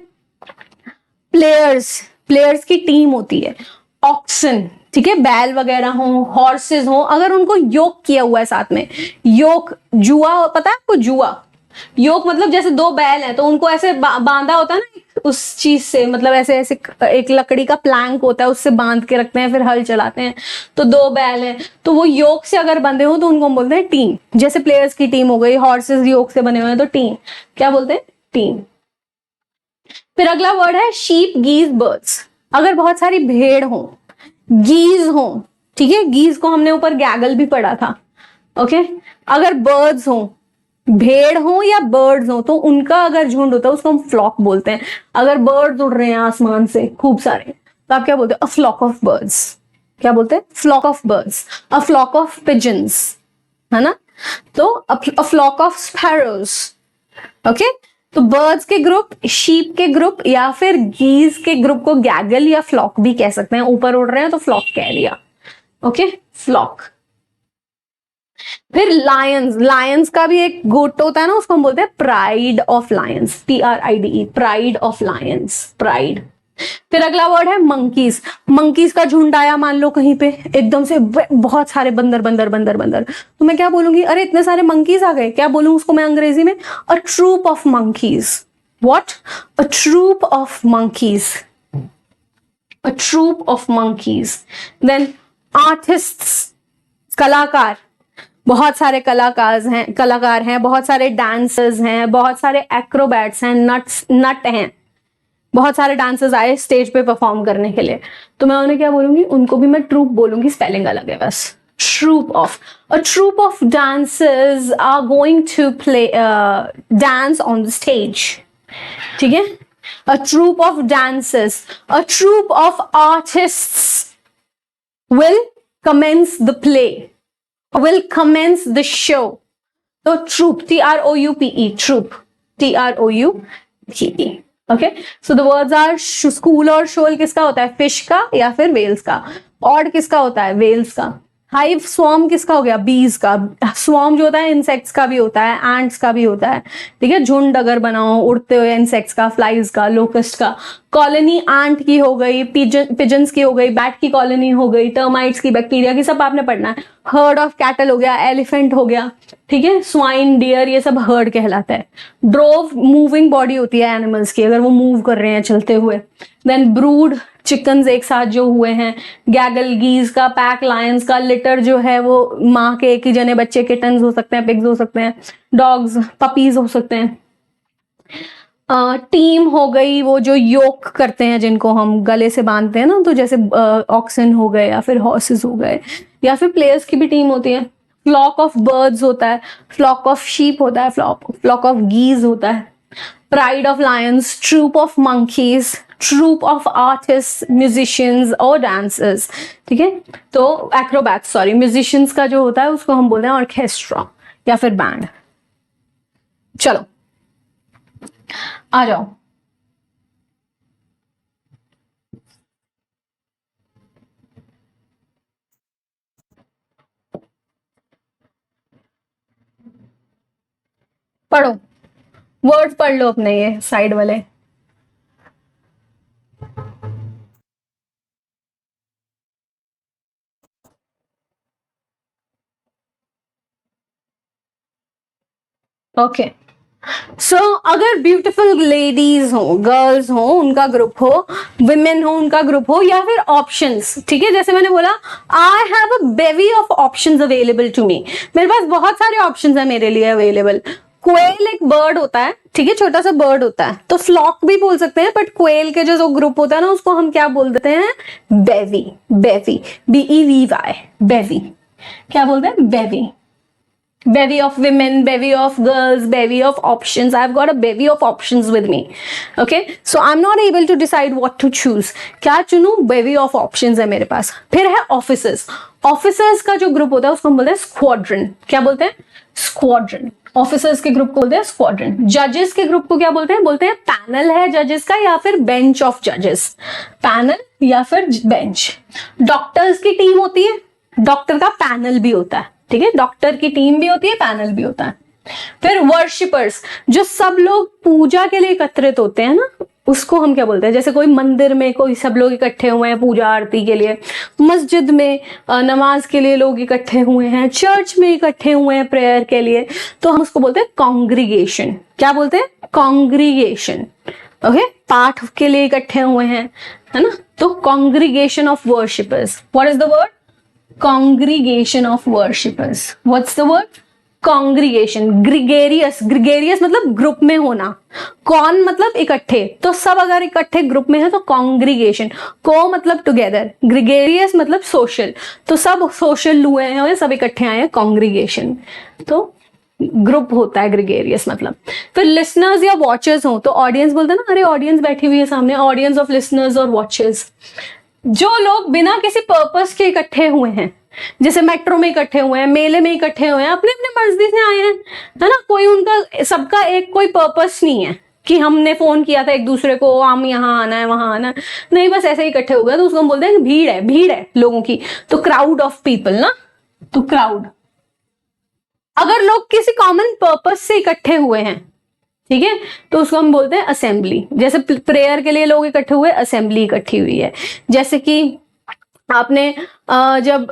प्लेयर्स, प्लेयर्स की टीम होती है। ऑक्सन, ठीक है, बैल वगैरह हो, हॉर्सेस हो, अगर उनको योक किया हुआ है साथ में, योक, जुआ, पता है आपको जुआ, योक मतलब जैसे दो बैल हैं तो उनको ऐसे बांधा होता है ना उस चीज से, मतलब ऐसे ऐसे एक लकड़ी का प्लैंक होता है, उससे बांध के रखते हैं, फिर हल चलाते हैं। तो दो बैल हैं तो वो योक से अगर बंधे हो तो उनको हम बोलते हैं टीम। जैसे प्लेयर्स की टीम हो गई, हॉर्सेस योक से बने हुए हैं तो टीम, क्या बोलते हैं, टीम। फिर अगला वर्ड है शीप, गीज, बर्ड्स। अगर बहुत सारी भेड़ हो, गीज हो, ठीक है, गीज को हमने ऊपर गैगल भी पढ़ा था, ओके। अगर बर्ड्स हो, भेड़ हो या बर्ड्स हो, तो उनका अगर झुंड होता है उसको हम फ्लॉक बोलते हैं। अगर बर्ड्स उड़ रहे हैं आसमान से खूब सारे, तो आप क्या बोलते हैं, अ फ्लॉक ऑफ बर्ड्स। क्या बोलते हैं, flock of birds. A flock of pigeons, है ना, तो a flock of sparrows, okay. तो बर्ड्स के ग्रुप, शीप के ग्रुप या फिर गीज के ग्रुप को गैगल या फ्लॉक भी कह सकते हैं। ऊपर उड़ रहे हैं तो फ्लॉक कह दिया, ओके, फ्लॉक। फिर लायंस, लायंस का भी एक गुट होता है ना, उसको हम बोलते हैं pride of Lions, PRIDE, pride of Lions, pride. फिर अगला वर्ड है मंकीज। मंकीज का झुंड आया मान लो कहीं पे, एकदम से बहुत सारे बंदर बंदर बंदर बंदर, तो मैं क्या बोलूंगी, अरे इतने सारे मंकीज आ गए, क्या बोलूं उसको मैं अंग्रेजी में, a troop of monkeys. What, a troop of monkeys, a troop of monkeys. Then artists, कलाकार, बहुत सारे कलाकार हैं, बहुत सारे डांसर्स हैं, बहुत सारे एक्रोबैट्स हैं, नट हैं, बहुत सारे डांसर्स आए स्टेज पे परफॉर्म करने के लिए, तो मैं उन्हें क्या बोलूंगी, उनको भी मैं ट्रूप बोलूंगी, स्पेलिंग अलग है बस। Troop of, a troop of dancers are going to play dance on the stage, ठीक है। A troop of dancers, a troop of artists will commence the play, will commence the show. So troop, TROUPE, troop, TROUPE. Okay, so the words are school और shoal किसका होता है, fish का या फिर whales का। odd किसका होता है, whales का। हाइव, स्वॉर्म किसका हो गया, बीज का। स्वॉर्म जो होता है इंसेक्ट्स का भी होता है, एंट्स का भी होता है, ठीक है। झुंड अगर बनाओ उड़ते हुए इंसेक्ट्स का, फ्लाइज का, लोकस्ट का। कॉलोनी एंट की हो गई, पिजन्स की हो गई, बैट की कॉलोनी हो गई, टर्माइट्स की, बैक्टीरिया की, सब आपने पढ़ना है। हर्ड ऑफ कैटल हो गया, एलिफेंट हो गया, ठीक है। स्वाइन, डियर, ये सब हर्ड कहलाता है। ड्रोव, मूविंग बॉडी होती है एनिमल्स की, अगर वो मूव कर रहे हैं चलते हुए। देन ब्रूड, चिकन्स एक साथ जो हुए हैं। गैगल, गीज का। पैक, लायंस का। लिटर जो है वो माँ के एक ही जने बच्चे, किटन्स हो सकते हैं, पिग्स हो सकते हैं, डॉग्स, पपीज हो सकते हैं। टीम हो गई वो जो योक करते हैं, जिनको हम गले से बांधते हैं ना, तो जैसे ऑक्सन हो गए या फिर हॉर्सेस हो गए, या फिर प्लेयर्स की भी टीम होती है। फ्लॉक ऑफ बर्ड्स होता है, फ्लॉक ऑफ शीप होता है, फ्लॉक ऑफ गीज होता है। Pride of lions, troop of monkeys, troupe of artist, musicians और डांसर्स, ठीक है। तो एक्रोबैट्स, सॉरी, म्यूजिशियंस का जो होता है उसको हम बोलते हैं ऑर्केस्ट्रा या फिर बैंड। चलो आ जाओ, पढ़ो, वर्ड पढ़ लो अपने ये साइड वाले। ओके, सो अगर ब्यूटीफुल लेडीज हो, गर्ल्स हो उनका ग्रुप हो, विमेन हो उनका ग्रुप हो, या फिर ऑप्शंस, ठीक है। जैसे मैंने बोला, I have a bevy of options available to me, मेरे पास बहुत सारे ऑप्शंस है मेरे लिए अवेलेबल। क्वेल एक बर्ड होता है, ठीक है, छोटा सा बर्ड होता है, तो फ्लॉक भी बोल सकते हैं, बट क्वेल के जो ग्रुप होता है ना, उसको हम क्या बोल देते हैं, बेवी, बेवी, BEVY, बेवी। क्या बोलते हैं, बेवी। Bevy of women, bevy of girls, bevy of options. I've got a bevy of options with me. Okay, so I'm not able to decide what to choose. क्या चुनूं, bevy of options है मेरे पास। फिर है officers. Officers का जो group होता है उसको हम बोलते हैं स्क्वाड्रन। क्या बोलते हैं, स्क्वाड्रन। ऑफिसर्स के ग्रुप को बोलते हैं स्क्वाड्रन। जजेस के ग्रुप को क्या बोलते हैं? बोलते हैं पैनल है जजेस का या फिर बेंच ऑफ जजेस, पैनल या फिर बेंच। डॉक्टर्स की टीम होती है, डॉक्टर का पैनल भी होता है, ठीक है, डॉक्टर की टीम भी होती है, पैनल भी होता है। फिर वर्शिपर्स, जो सब लोग पूजा के लिए एकत्रित होते हैं ना, उसको हम क्या बोलते हैं? जैसे कोई मंदिर में कोई सब लोग इकट्ठे हुए हैं पूजा आरती के लिए, मस्जिद में नमाज के लिए लोग इकट्ठे हुए हैं, चर्च में इकट्ठे हुए हैं प्रेयर के लिए, तो हम उसको बोलते हैं कॉन्ग्रीगेशन। क्या बोलते हैं? कॉन्ग्रीगेशन। ओके, पाठ के लिए इकट्ठे हुए हैं, है ना, तो congregation of worshippers. What is the word? Congregation of worshippers. What's the word? Congregation. Gregarious, gregarious मतलब ग्रुप में होना, कौन मतलब इकट्ठे, तो सब अगर इकट्ठे ग्रुप में है तो कॉन्ग्रीगेशन। को मतलब टुगेदर, ग्रिगेरियस मतलब सोशल, तो सब सोशल हुए हैं, सब इकट्ठे आए हैं, कॉन्ग्रीगेशन। तो ग्रुप होता है ग्रिगेरियस मतलब। फिर लिसनर्स या वॉचर्स हो तो ऑडियंस बोलते हैं ना, अरे ऑडियंस बैठी हुई है सामने, ऑडियंस ऑफ लिसनर्स और वॉचर्स। जो लोग बिना किसी पर्पस के इकट्ठे हुए हैं, जैसे मेट्रो में इकट्ठे हुए हैं, मेले में इकट्ठे हुए हैं, अपने अपने मर्जी से आए हैं, है ना, कोई उनका सबका एक कोई पर्पस नहीं है कि हमने फोन किया था एक दूसरे को, हम यहाँ आना है वहां आना है, नहीं, बस ऐसे ही इकट्ठे हो गए, तो उसको हम बोलते हैं कि भीड़ है लोगों की, तो क्राउड ऑफ पीपल ना, तो क्राउड। अगर लोग किसी कॉमन पर्पस से इकट्ठे हुए हैं, ठीक है, तो उसको हम बोलते हैं असेंबली। जैसे प्रेयर के लिए लोग इकट्ठे हुए, असेंबली इकट्ठी हुई है। जैसे कि आपने जब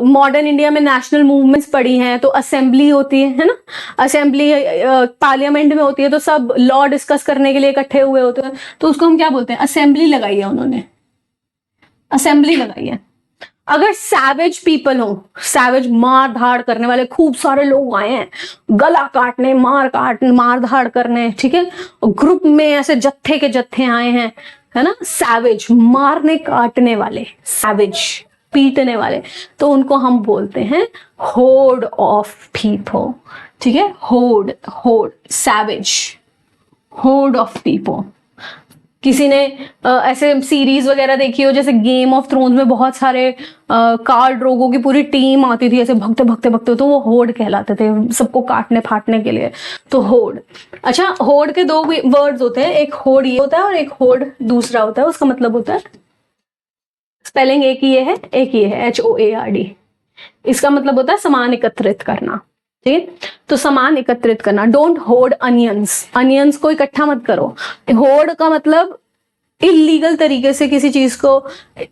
मॉडर्न इंडिया में नेशनल मूवमेंट्स पढ़ी हैं तो असेंबली होती है ना, असेंबली पार्लियामेंट में होती है, तो सब लॉ डिस्कस करने के लिए इकट्ठे हुए होते हैं, तो उसको हम क्या बोलते हैं? असेंबली लगाई है उन्होंने, असेंबली लगाई है। अगर सैवेज पीपल हो, सैवेज मार धाड़ करने वाले खूब सारे लोग आए हैं, गला काटने, मार धाड़ करने, ठीक है, ग्रुप में ऐसे जत्थे के जत्थे आए हैं, है ना, सैवेज, मारने काटने वाले, सैवेज पीटने वाले, तो उनको हम बोलते हैं होर्ड ऑफ पीपल, ठीक है, horde, savage, horde of people. किसी ने ऐसे सीरीज वगैरह देखी हो, जैसे गेम ऑफ थ्रोन्स में बहुत सारे कार्ड रोगों की पूरी टीम आती थी, ऐसे भगते भगते भगते, तो वो होर्ड कहलाते थे, सबको काटने फाटने के लिए, तो होर्ड। अच्छा, होर्ड के दो वर्ड्स होते हैं, एक होर्ड ये होता है और एक होर्ड दूसरा होता है, उसका मतलब होता है, स्पेलिंग एक ही है, एक ही है, HOARD। इसका मतलब होता है सामान एकत्रित करना, ठीक है, तो सामान एकत्रित करना। डोंट होर्ड अनियंस, अनियंस को इकट्ठा मत करो। होर्ड का मतलब इलीगल तरीके से किसी चीज को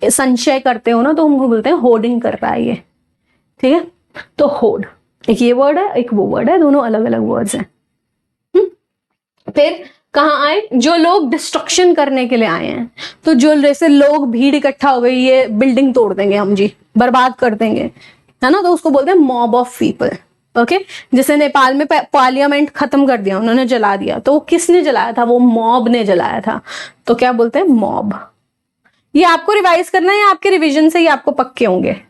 संचय करते हो ना, तो हम बोलते हैं होर्डिंग कर रहा है ये, ठीक है, तो होर्ड एक ये वर्ड है, एक वो वर्ड है, दोनों अलग अलग वर्ड्स हैं। फिर कहाँ आए? जो लोग डिस्ट्रक्शन करने के लिए आए हैं, तो जो जैसे लोग भीड़ इकट्ठा हो गई, ये बिल्डिंग तोड़ देंगे हम जी, बर्बाद कर देंगे, है ना, तो उसको बोलते हैं मॉब ऑफ पीपल। ओके, जैसे नेपाल में पार्लियामेंट खत्म कर दिया, उन्होंने जला दिया, तो वो किसने जलाया था? वो मॉब ने जलाया था, तो क्या बोलते हैं? मॉब। ये आपको रिवाइज करना है, आपके रिवीजन से ही आपको पक्के होंगे,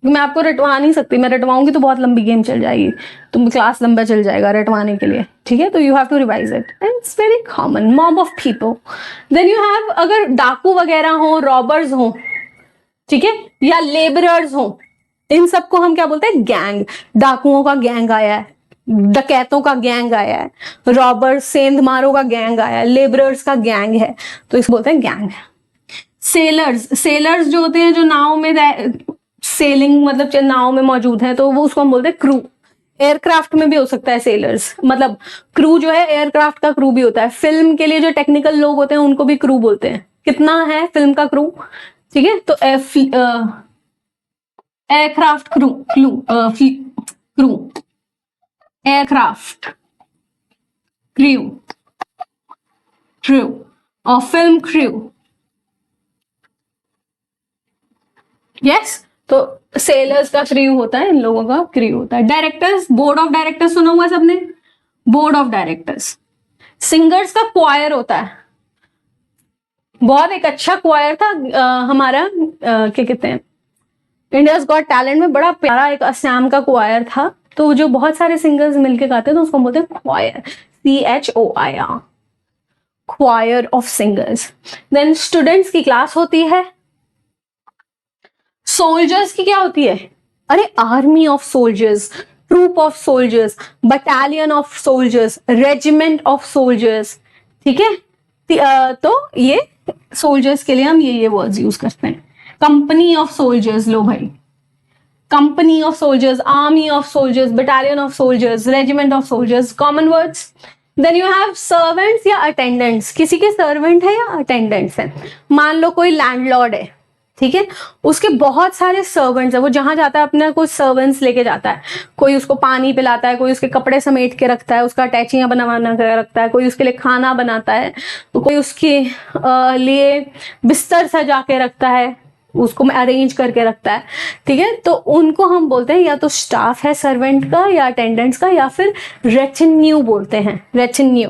मैं आपको रटवा नहीं सकती, मैं रटवाऊंगी तो बहुत लंबी गेम चल जाएगी, तुम क्लास लंबा चल जाएगा रटवाने के लिए, ठीक है, तो you have to revise it, it's very common, mob of people. Then you have, अगर डाकू वगैरह हो, रॉबर्स हो, ठीक है, या लेबरर्स हो, इन सबको हम क्या बोलते हैं? गैंग। डाकुओं का गैंग आया है, डकैतों का गैंग आया है, रॉबर्स सेंधमारों का गैंग आया है, लेबरर्स का गैंग है, तो इसको बोलते हैं गैंग। सेलर्स, सेलर्स जो होते हैं, जो नाव में सेलिंग मतलब नाव में मौजूद है, तो वो उसको हम बोलते हैं क्रू। एयरक्राफ्ट में भी हो सकता है सेलर्स, मतलब क्रू जो है एयरक्राफ्ट का क्रू भी होता है। फिल्म के लिए जो टेक्निकल लोग होते हैं उनको भी क्रू बोलते हैं। कितना है फिल्म का क्रू, ठीक है, तो एयरक्राफ्ट क्रू, एयरक्राफ्ट क्रू और फिल्म क्रू, यस, तो सेलर्स का क्रू होता है, इन लोगों का क्रू होता है। डायरेक्टर्स, बोर्ड ऑफ डायरेक्टर्स सुना हुआ है सबने? Board of directors. सिंगर्स का क्वायर होता है, बहुत एक अच्छा क्वायर था हमारा, क्या कहते हैं, इंडियाज गॉट टैलेंट में बड़ा प्यारा एक असम का क्वायर था, तो जो बहुत सारे सिंगर्स मिलके गाते हैं तो उसको बोलते हैं क्वायर, CHOIR, क्वायर of singers. Then students की क्लास होती है। सोल्जर्स की क्या होती है? अरे army of soldiers, troop of soldiers, battalion of soldiers, regiment of soldiers, ठीक है। तो ये सोल्जर्स के लिए हम ये वर्ड्स यूज करते हैं। कंपनी ऑफ सोल्जर्स, लो भाई, company of soldiers, army of soldiers, battalion of soldiers, regiment of soldiers, common words. Then you have servants या अटेंडेंट्स, किसी के सर्वेंट है या अटेंडेंट्स है। मान लो कोई लैंडलॉर्ड है, ठीक है, उसके बहुत सारे सर्वेंट्स है, वो जहां जाता है अपना कुछ सर्वेंट्स लेके जाता है, कोई उसको पानी पिलाता है, कोई उसके कपड़े समेट के रखता है, उसका अटैचियां बनवाना कर रखता है, कोई उसके लिए खाना बनाता है, तो कोई उसके लिए बिस्तर सजा के रखता है, उसको अरेंज करके रखता है, ठीक है। तो उनको हम बोलते हैं या तो स्टाफ है सर्वेंट का या अटेंडेंट्स का, या फिर रेटिन्यू बोलते हैं, रेटिन्यू।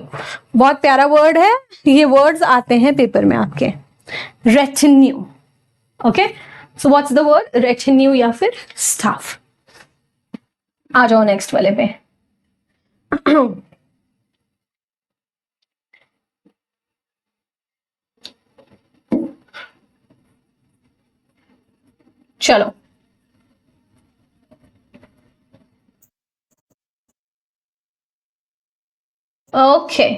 बहुत प्यारा वर्ड है, ये वर्ड्स आते हैं पेपर में आपके, retinue. Okay, so what's the word, retinue या फिर स्टाफ। आ जाओ नेक्स्ट वाले पे। चलो, ओके,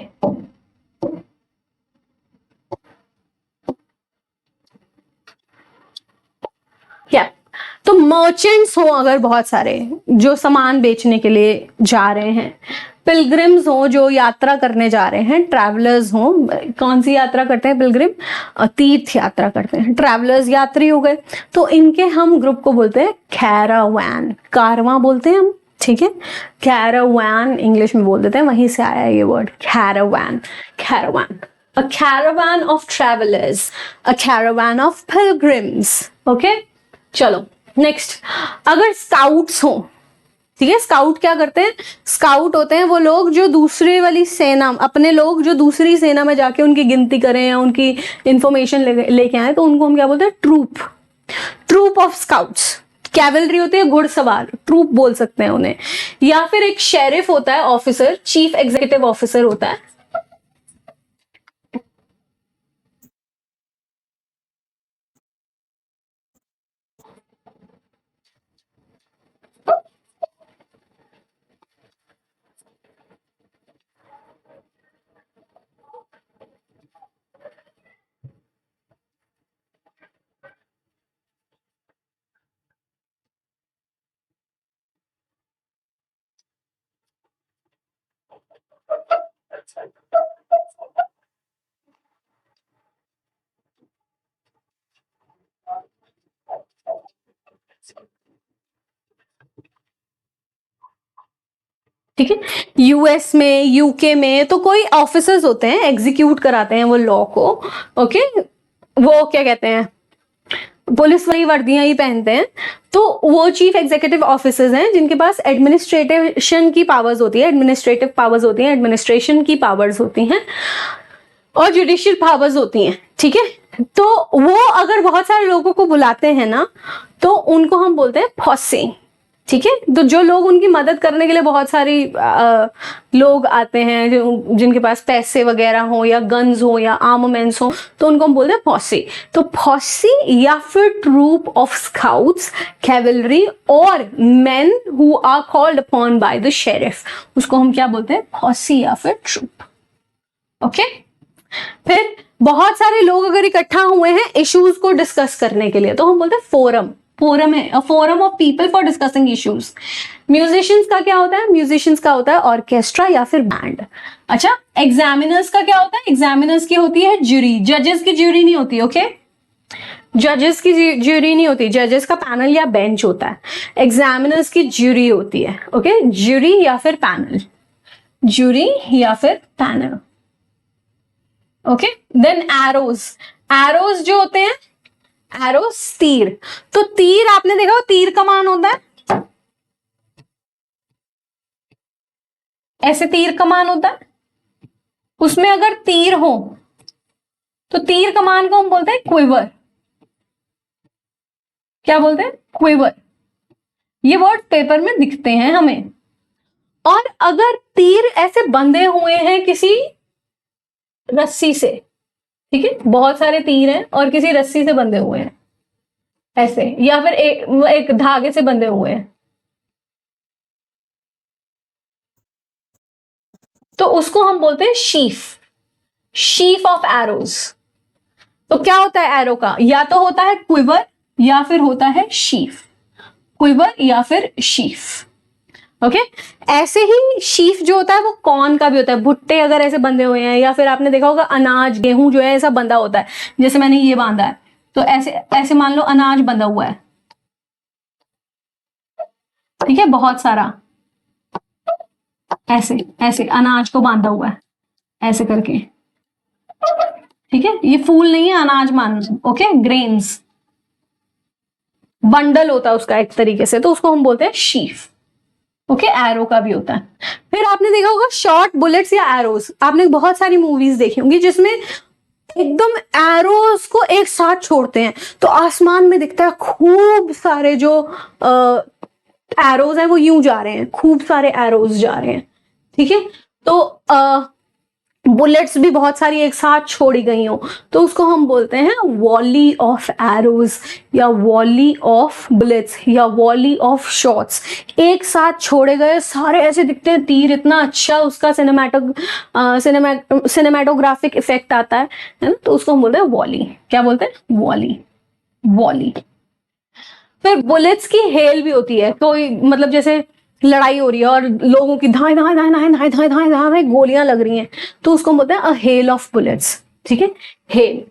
क्या तो मर्चेंट्स हो अगर बहुत सारे जो सामान बेचने के लिए जा रहे हैं, पिलग्रिम्स हो जो यात्रा करने जा रहे हैं, ट्रैवलर्स हो, कौन सी यात्रा करते हैं पिलग्रिम, तीर्थ यात्रा करते हैं, ट्रैवलर्स यात्री हो गए, तो इनके हम ग्रुप को बोलते हैं कैरावैन, कारवां बोलते हैं हम, ठीक है। कैरावैन इंग्लिश में बोल देते हैं, वहीं से आया है ये word Caravan, Caravan, a Caravan of travellers, a Caravan of pilgrims. Okay, चलो नेक्स्ट, अगर स्काउट्स हो, ठीक है, स्काउट क्या करते हैं, स्काउट होते हैं वो लोग जो दूसरे वाली सेना, अपने लोग जो दूसरी सेना में जाके उनकी गिनती करें या उनकी इंफॉर्मेशन लेके आए, तो उनको हम क्या बोलते हैं, troop, troop of scouts. Cavalry होती है घुड़सवार, ट्रूप बोल सकते हैं उन्हें। या फिर एक शेरिफ होता है, ऑफिसर, चीफ एग्जीक्यूटिव ऑफिसर होता है, ठीक है। यूएस में, यूके में तो कोई ऑफिसर्स होते हैं, एग्जीक्यूट कराते हैं वो लॉ को। ओके, वो क्या कहते हैं, पुलिस वाली वर्दियां ही पहनते हैं, तो वो चीफ एग्जीक्यूटिव ऑफिसर्स हैं जिनके पास एडमिनिस्ट्रेशन की पावर्स होती है, एडमिनिस्ट्रेटिव पावर्स होती हैं, एडमिनिस्ट्रेशन की पावर्स होती हैं, और जुडिशियल पावर्स होती हैं, ठीक है। तो वो अगर बहुत सारे लोगों को बुलाते हैं ना, तो उनको हम बोलते हैं फॉसे, ठीक है। तो जो लोग उनकी मदद करने के लिए बहुत सारी लोग आते हैं, जो जिनके पास पैसे वगैरह हो या गन्स हो या आर्ममेंट्स हो, तो उनको हम बोलते हैं फॉसे। तो फॉसे या फिर ट्रूप ऑफ स्काउट्स, कैवलरी और men who are called upon by the sheriff, उसको हम क्या बोलते हैं, फॉसे या फिर ट्रूप। ओके, फिर बहुत सारे लोग अगर इकट्ठा हुए हैं इश्यूज को डिस्कस करने के लिए, तो हम बोलते हैं फोरम, फोरम है, a forum of people for discussing issues. Musicians का क्या होता है, म्यूजिशियंस का होता है ऑर्केस्ट्रा या फिर बैंड। अच्छा, एग्जामिनर्स का क्या होता है, एग्जामिनर्स की होती है ज्यूरी, जजेस की ज्यूरी नहीं होती। ओके, जजेस की ज्यूरी नहीं होती, जजेस का पैनल या बेंच होता है, एग्जामिनर्स की ज्यूरी होती है। ओके, ज्यूरी या फिर पैनल, ज्यूरी या फिर panel. Okay, then arrows, arrows जो होते हैं, एरोज तीर, तो तीर आपने देखा, तीर कमान होता है, ऐसे तीर कमान होता है, उसमें अगर तीर हो तो तीर कमान को हम बोलते हैं क्विवर। क्या बोलते हैं, क्विवर। ये वर्ड पेपर में दिखते हैं हमें। और अगर तीर ऐसे बंधे हुए हैं किसी रस्सी से, ठीक है, बहुत सारे तीर हैं और किसी रस्सी से बंधे हुए हैं ऐसे, या फिर एक धागे से बंधे हुए हैं, तो उसको हम बोलते हैं शीफ, शीफ ऑफ एरोज। तो क्या होता है एरो का, या तो होता है क्विवर या फिर होता है शीफ, क्विवर या फिर शीफ। ओके ऐसे ही शीफ जो होता है वो कॉर्न का भी होता है, भुट्टे अगर ऐसे बंधे हुए हैं, या फिर आपने देखा होगा अनाज गेहूं जो है ऐसा बंधा होता है, जैसे मैंने ये बांधा है, तो ऐसे ऐसे मान लो अनाज बंधा हुआ है, ठीक है, बहुत सारा ऐसे ऐसे अनाज को बांधा हुआ है ऐसे करके, ठीक है, ये फूल नहीं है, अनाज मान, ओके, ग्रेन्स, बंडल होता है उसका एक तरीके से, तो उसको हम बोलते हैं शीफ। ओके एरो का भी होता है। फिर आपने देखा होगा शॉर्ट बुलेट्स या एरोज, आपने बहुत सारी मूवीज देखी होंगी जिसमें एकदम एरोज को एक साथ छोड़ते हैं, तो आसमान में दिखता है खूब सारे जो एरोज हैं वो यूं जा रहे हैं, खूब सारे एरोज जा रहे हैं, ठीक है। तो बुलेट्स भी बहुत सारी एक साथ छोड़ी गई हो तो उसको हम बोलते हैं वॉली ऑफ एरोज या वॉली ऑफ बुलेट्स या वॉली ऑफ शॉट्स। एक साथ छोड़े गए सारे ऐसे दिखते हैं तीर, इतना अच्छा उसका सिनेमेटोग्राफिक इफेक्ट आता है ना, तो उसको हम बोलते हैं वॉली। क्या बोलते हैं? Volley, volley. फिर बुलेट्स की हेल भी होती है, कोई मतलब जैसे लड़ाई हो रही है और लोगों की धाए धाए धाए धाए धाए धाए धाए धाए गोलियां लग रही हैं, तो उसको बोलते हैं अ हेल ऑफ बुलेट्स, ठीक है। हेल,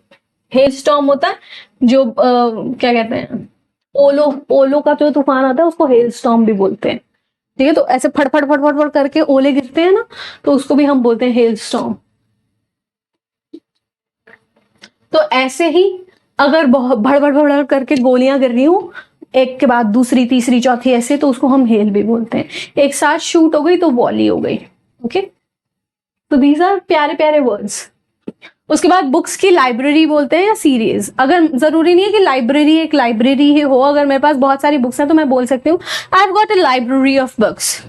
हेल स्टॉर्म होता है जो क्या कहते हैं, ओलो, ओलो का जो तूफान आता है उसको हेल स्टॉर्म भी बोलते हैं, ठीक है। तो ऐसे फट फट फट फट फट करके ओले गिरते हैं ना, तो उसको भी हम बोलते हैं हेल स्टॉर्म। तो ऐसे ही अगर बहुत भड़ भड़ भड़ करके गोलियां गिर रही हो एक के बाद दूसरी तीसरी चौथी ऐसे, तो उसको हम हेल भी बोलते हैं। एक साथ शूट हो गई तो वॉली हो गई। ओके, तो दीज आर प्यारे प्यारे वर्ड्स। उसके बाद बुक्स की लाइब्रेरी बोलते हैं या सीरीज। अगर जरूरी नहीं है कि लाइब्रेरी एक लाइब्रेरी ही हो, अगर मेरे पास बहुत सारी बुक्स हैं तो मैं बोल सकती हूँ आई have got a library of books,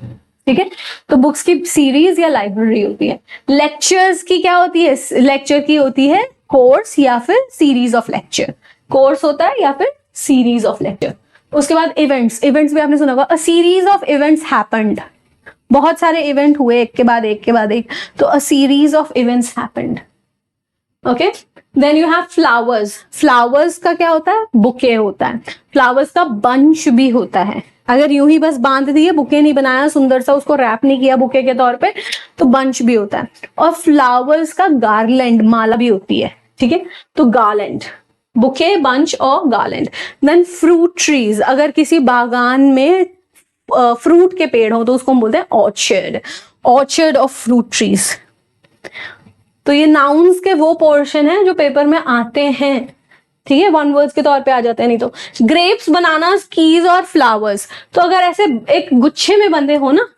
ठीक है। तो बुक्स की सीरीज या लाइब्रेरी होती है। लेक्चर्स की क्या होती है? लेक्चर की होती है कोर्स या फिर सीरीज ऑफ लेक्चर। कोर्स होता है या फिर सीरीज ऑफ लेक्चर। उसके बाद इवेंट्स, इवेंट्स भी आपने सुना होगा, अ सीरीज ऑफ इवेंट्स हैपेंड। बहुत सारे इवेंट हुए एक के बाद एक के बाद एक, तो a series of events happened. Okay, then you have flowers. Flowers का क्या होता है? बुके होता है। फ्लावर्स का बंच भी होता है। अगर यूं ही बस बांध दिए, बुके नहीं बनाया, सुंदर सा उसको रैप नहीं किया बुके के तौर पे, तो बंच भी होता है। और फ्लावर्स का गार्लैंड, माला भी होती है, ठीक है। तो गार्लैंड, बुके, बंच और गार्लैंड। देन फ्रूट ट्रीज, अगर किसी बागान में फ्रूट के पेड़ हो तो उसको हम बोलते हैं orchard, orchard of fruit trees. तो ये नाउन्स के वो पोर्शन है जो पेपर में आते हैं, ठीक है, वन वर्ड्स के तौर पे आ जाते हैं। नहीं तो ग्रेप्स, बनानास, कीज और फ्लावर्स, तो अगर ऐसे एक गुच्छे में बंधे हो ना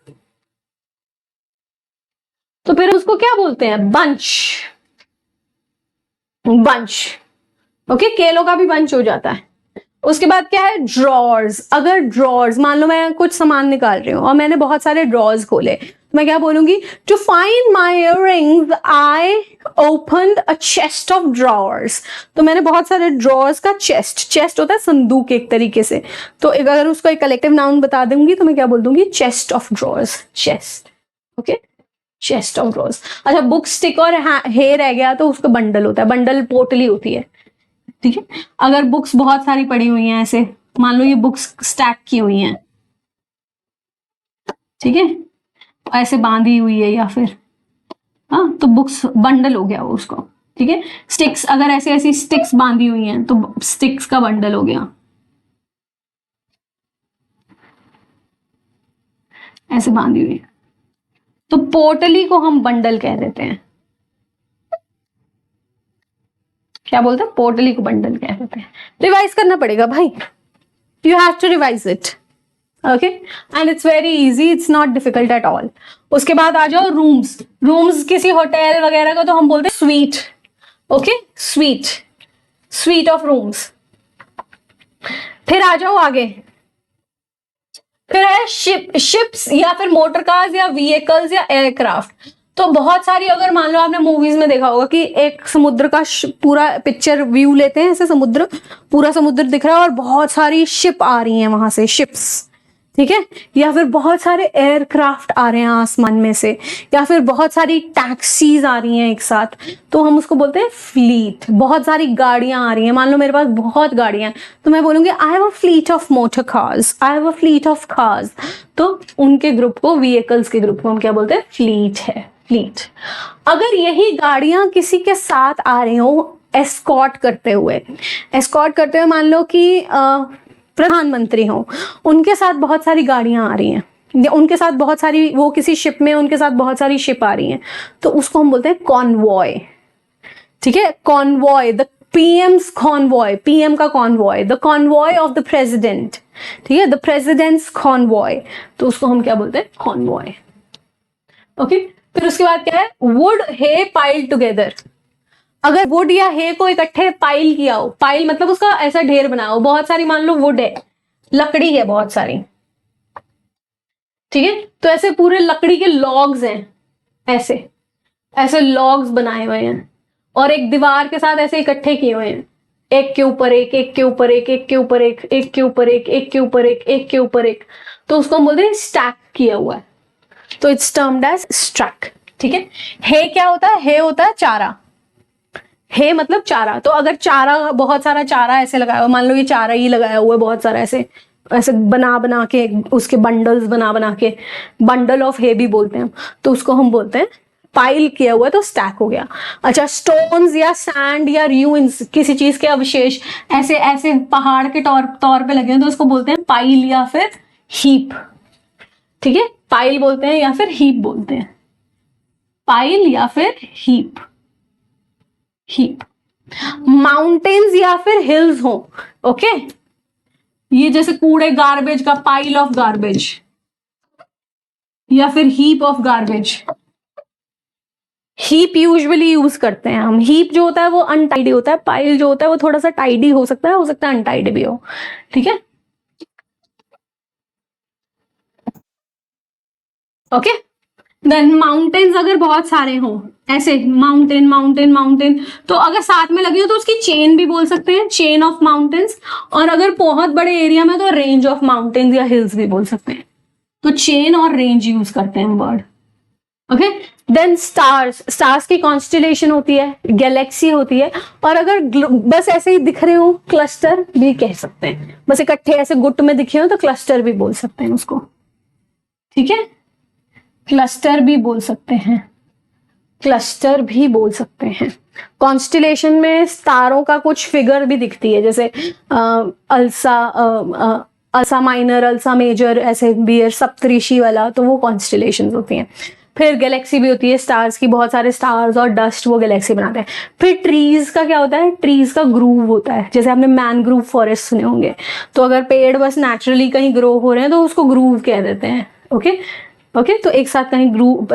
तो फिर उसको क्या बोलते हैं? Bunch, bunch. ओके, केलों का भी बंच हो जाता है। उसके बाद क्या है? ड्रॉर्स। अगर ड्रॉर्स, मान लो मैं कुछ सामान निकाल रही हूँ और मैंने बहुत सारे ड्रॉर्स खोले, तो मैं क्या बोलूंगी? To find my earrings I opened a chest of drawers. तो मैंने बहुत सारे ड्रॉर्स का चेस्ट, चेस्ट होता है संदूक एक तरीके से, तो अगर उसको एक कलेक्टिव नाउन बता दूंगी तो मैं क्या बोल दूंगी? Chest of drawers, chest. Okay, chest of drawers. अच्छा, बुक स्टिक और हे रह गया तो उसका बंडल होता है, बंडल पोटली होती है, ठीक है। अगर बुक्स बहुत सारी पड़ी हुई हैं, ऐसे मान लो ये बुक्स स्टैक की हुई हैं, ठीक है, ऐसे बांधी हुई है या फिर, हाँ, तो बुक्स बंडल हो गया वो उसको, ठीक है। स्टिक्स, अगर ऐसे ऐसी स्टिक्स बांधी हुई हैं तो स्टिक्स का बंडल हो गया, ऐसे बांधी हुई है। तो पोटली को हम बंडल कह देते हैं। क्या बोलते हैं? पोटली को बंडल कह देते हैं। रिवाइज करना पड़ेगा भाई, you have to revise it, okay, and it's very easy, it's not difficult at all. उसके बाद आ जाओ रूम्स। रूम्स किसी होटल वगैरह का तो हम बोलते हैं sweet, okay, sweet, sweet of rooms. फिर आ जाओ आगे, फिर है शिप्स या फिर मोटर कार्स या व्हीकल्स या एयरक्राफ्ट। तो बहुत सारी, अगर मान लो आपने मूवीज में देखा होगा कि एक समुद्र का पूरा पिक्चर व्यू लेते हैं, ऐसे समुद्र, पूरा समुद्र दिख रहा है और बहुत सारी शिप आ रही हैं वहां से, शिप्स, ठीक है, या फिर बहुत सारे एयरक्राफ्ट आ रहे हैं आसमान में से, या फिर बहुत सारी टैक्सीज आ रही हैं एक साथ, तो हम उसको बोलते हैं फ्लीट। बहुत सारी गाड़ियां आ रही हैं, मान लो मेरे पास बहुत गाड़ियां हैं, तो मैं बोलूंगी आई have a fleet of motor cars, I have a fleet of cars. तो उनके ग्रुप को, व्हीकल्स के ग्रुप को हम क्या बोलते हैं? फ्लीट है, फ्लीट। अगर यही गाड़ियां किसी के साथ आ रही हो एस्कॉर्ट करते हुए, मान लो कि प्रधानमंत्री हो, उनके साथ बहुत सारी गाड़ियां आ रही हैं, उनके साथ बहुत सारी, वो किसी शिप में, उनके साथ बहुत सारी शिप आ रही हैं, तो उसको हम बोलते हैं कॉन्वॉय। ठीक है, convoy, the PM's convoy, PM का convoy, the convoy of the president. ठीक है, द प्रेसिडेंट्स कॉन्वॉय, तो उसको हम क्या बोलते हैं? कॉन्वॉय। ओके, फिर उसके बाद क्या है? Wood hay pile together. अगर वुड या हे को इकट्ठे पाइल किया हो, पाइल मतलब उसका ऐसा ढेर बना हो, बहुत सारी, मान लो वुड है, लकड़ी है बहुत सारी, ठीक है, तो ऐसे पूरे लकड़ी के लॉग्स हैं, ऐसे ऐसे लॉग्स बनाए हुए हैं और एक दीवार के साथ ऐसे इकट्ठे किए हुए हैं, एक के ऊपर एक, एक के ऊपर एक, एक के ऊपर एक, एक के ऊपर एक, एक के ऊपर एक, एक के ऊपर एक, तो उसको हम बोलते हैं स्टैक किया हुआ है, तो इट्स टर्म्ड एज स्टैक। ठीक है, हे क्या होता है? हे होता है चारा, हे मतलब चारा। तो अगर चारा, बहुत सारा चारा ऐसे लगाया हुआ, मान लो ये चारा ही लगाया हुआ है बहुत सारा, ऐसे ऐसे बना बना के, उसके बंडल्स बना बना के, बंडल ऑफ हे भी बोलते हैं हम, तो उसको हम बोलते हैं पाइल किया हुआ है, तो स्टैक हो गया। अच्छा, स्टोन्स या सैंड या ruins, किसी चीज के अवशेष ऐसे ऐसे पहाड़ के तौर पे लगे हैं, तो उसको बोलते हैं पाइल या फिर हीप। ठीक है, पाइल बोलते हैं या फिर हीप बोलते हैं, पाइल या फिर हीप, हीप। माउंटेन्स या फिर हिल्स हो, ओके, ये जैसे कूड़े, गार्बेज का, पाइल ऑफ गार्बेज या फिर heap of garbage. Heap usually use करते हैं हम। हीप जो होता है वो अनटाइडी होता है, पाइल जो होता है वो थोड़ा सा टाइडी हो सकता है अनटाइडी भी हो। ठीक है, ओके। देन माउंटेन्स अगर बहुत सारे हों, ऐसे माउंटेन माउंटेन माउंटेन, तो अगर साथ में लगी हो तो उसकी चेन भी बोल सकते हैं, चेन ऑफ माउंटेन्स। और अगर बहुत बड़े एरिया में तो रेंज ऑफ माउंटेन्स या हिल्स भी बोल सकते हैं, तो चेन और रेंज यूज करते हैं word. Okay, then stars, stars की कॉन्स्टिलेशन होती है, गैलेक्सी होती है, और अगर बस ऐसे ही दिख रहे हो, क्लस्टर भी कह सकते हैं, बस इकट्ठे ऐसे गुट में दिखे हो तो क्लस्टर भी बोल सकते हैं उसको। ठीक है, क्लस्टर भी बोल सकते हैं, क्लस्टर भी बोल सकते हैं। कॉन्स्टिलेशन में तारों का कुछ फिगर भी दिखती है, जैसे अल्सा, अल्सा माइनर, अल्सा मेजर, ऐसे बियर सप्तऋषि वाला, तो वो कॉन्स्टिलेशंस होती हैं। फिर गैलेक्सी भी होती है, स्टार्स की, बहुत सारे स्टार्स और डस्ट वो गैलेक्सी बनाते हैं। फिर ट्रीज का क्या होता है? ट्रीज का ग्रूव होता है, जैसे आपने मैनग्रूव फॉरेस्ट सुने होंगे, तो अगर पेड़ बस नेचुरली कहीं ग्रो हो रहे हैं तो उसको ग्रूव कह देते हैं। ओके ओके, तो एक साथ कहीं ग्रूव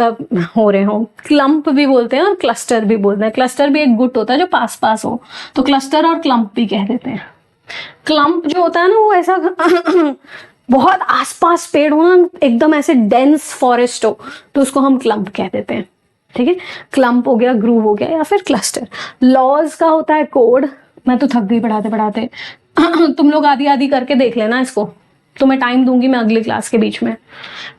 हो रहे हो। क्लम्प भी बोलते हैं और क्लस्टर भी बोलते हैं। क्लस्टर भी एक गुट होता है जो पास पास हो, तो क्लस्टर और क्लम्प भी कह देते हैं। क्लम्प जो होता है ना, वो ऐसा बहुत आसपास पेड़ हो ना, एकदम ऐसे डेंस फॉरेस्ट हो, तो उसको हम क्लम्प कह देते हैं। ठीक है, क्लम्प हो गया, ग्रूव हो गया, या फिर क्लस्टर। लॉज का होता है कोड। मैं तो थक गई पढ़ाते पढ़ाते तुम लोग आधी आधी करके देख लेना इसको, तुम्हें टाइम दूंगी मैं अगली क्लास के बीच में।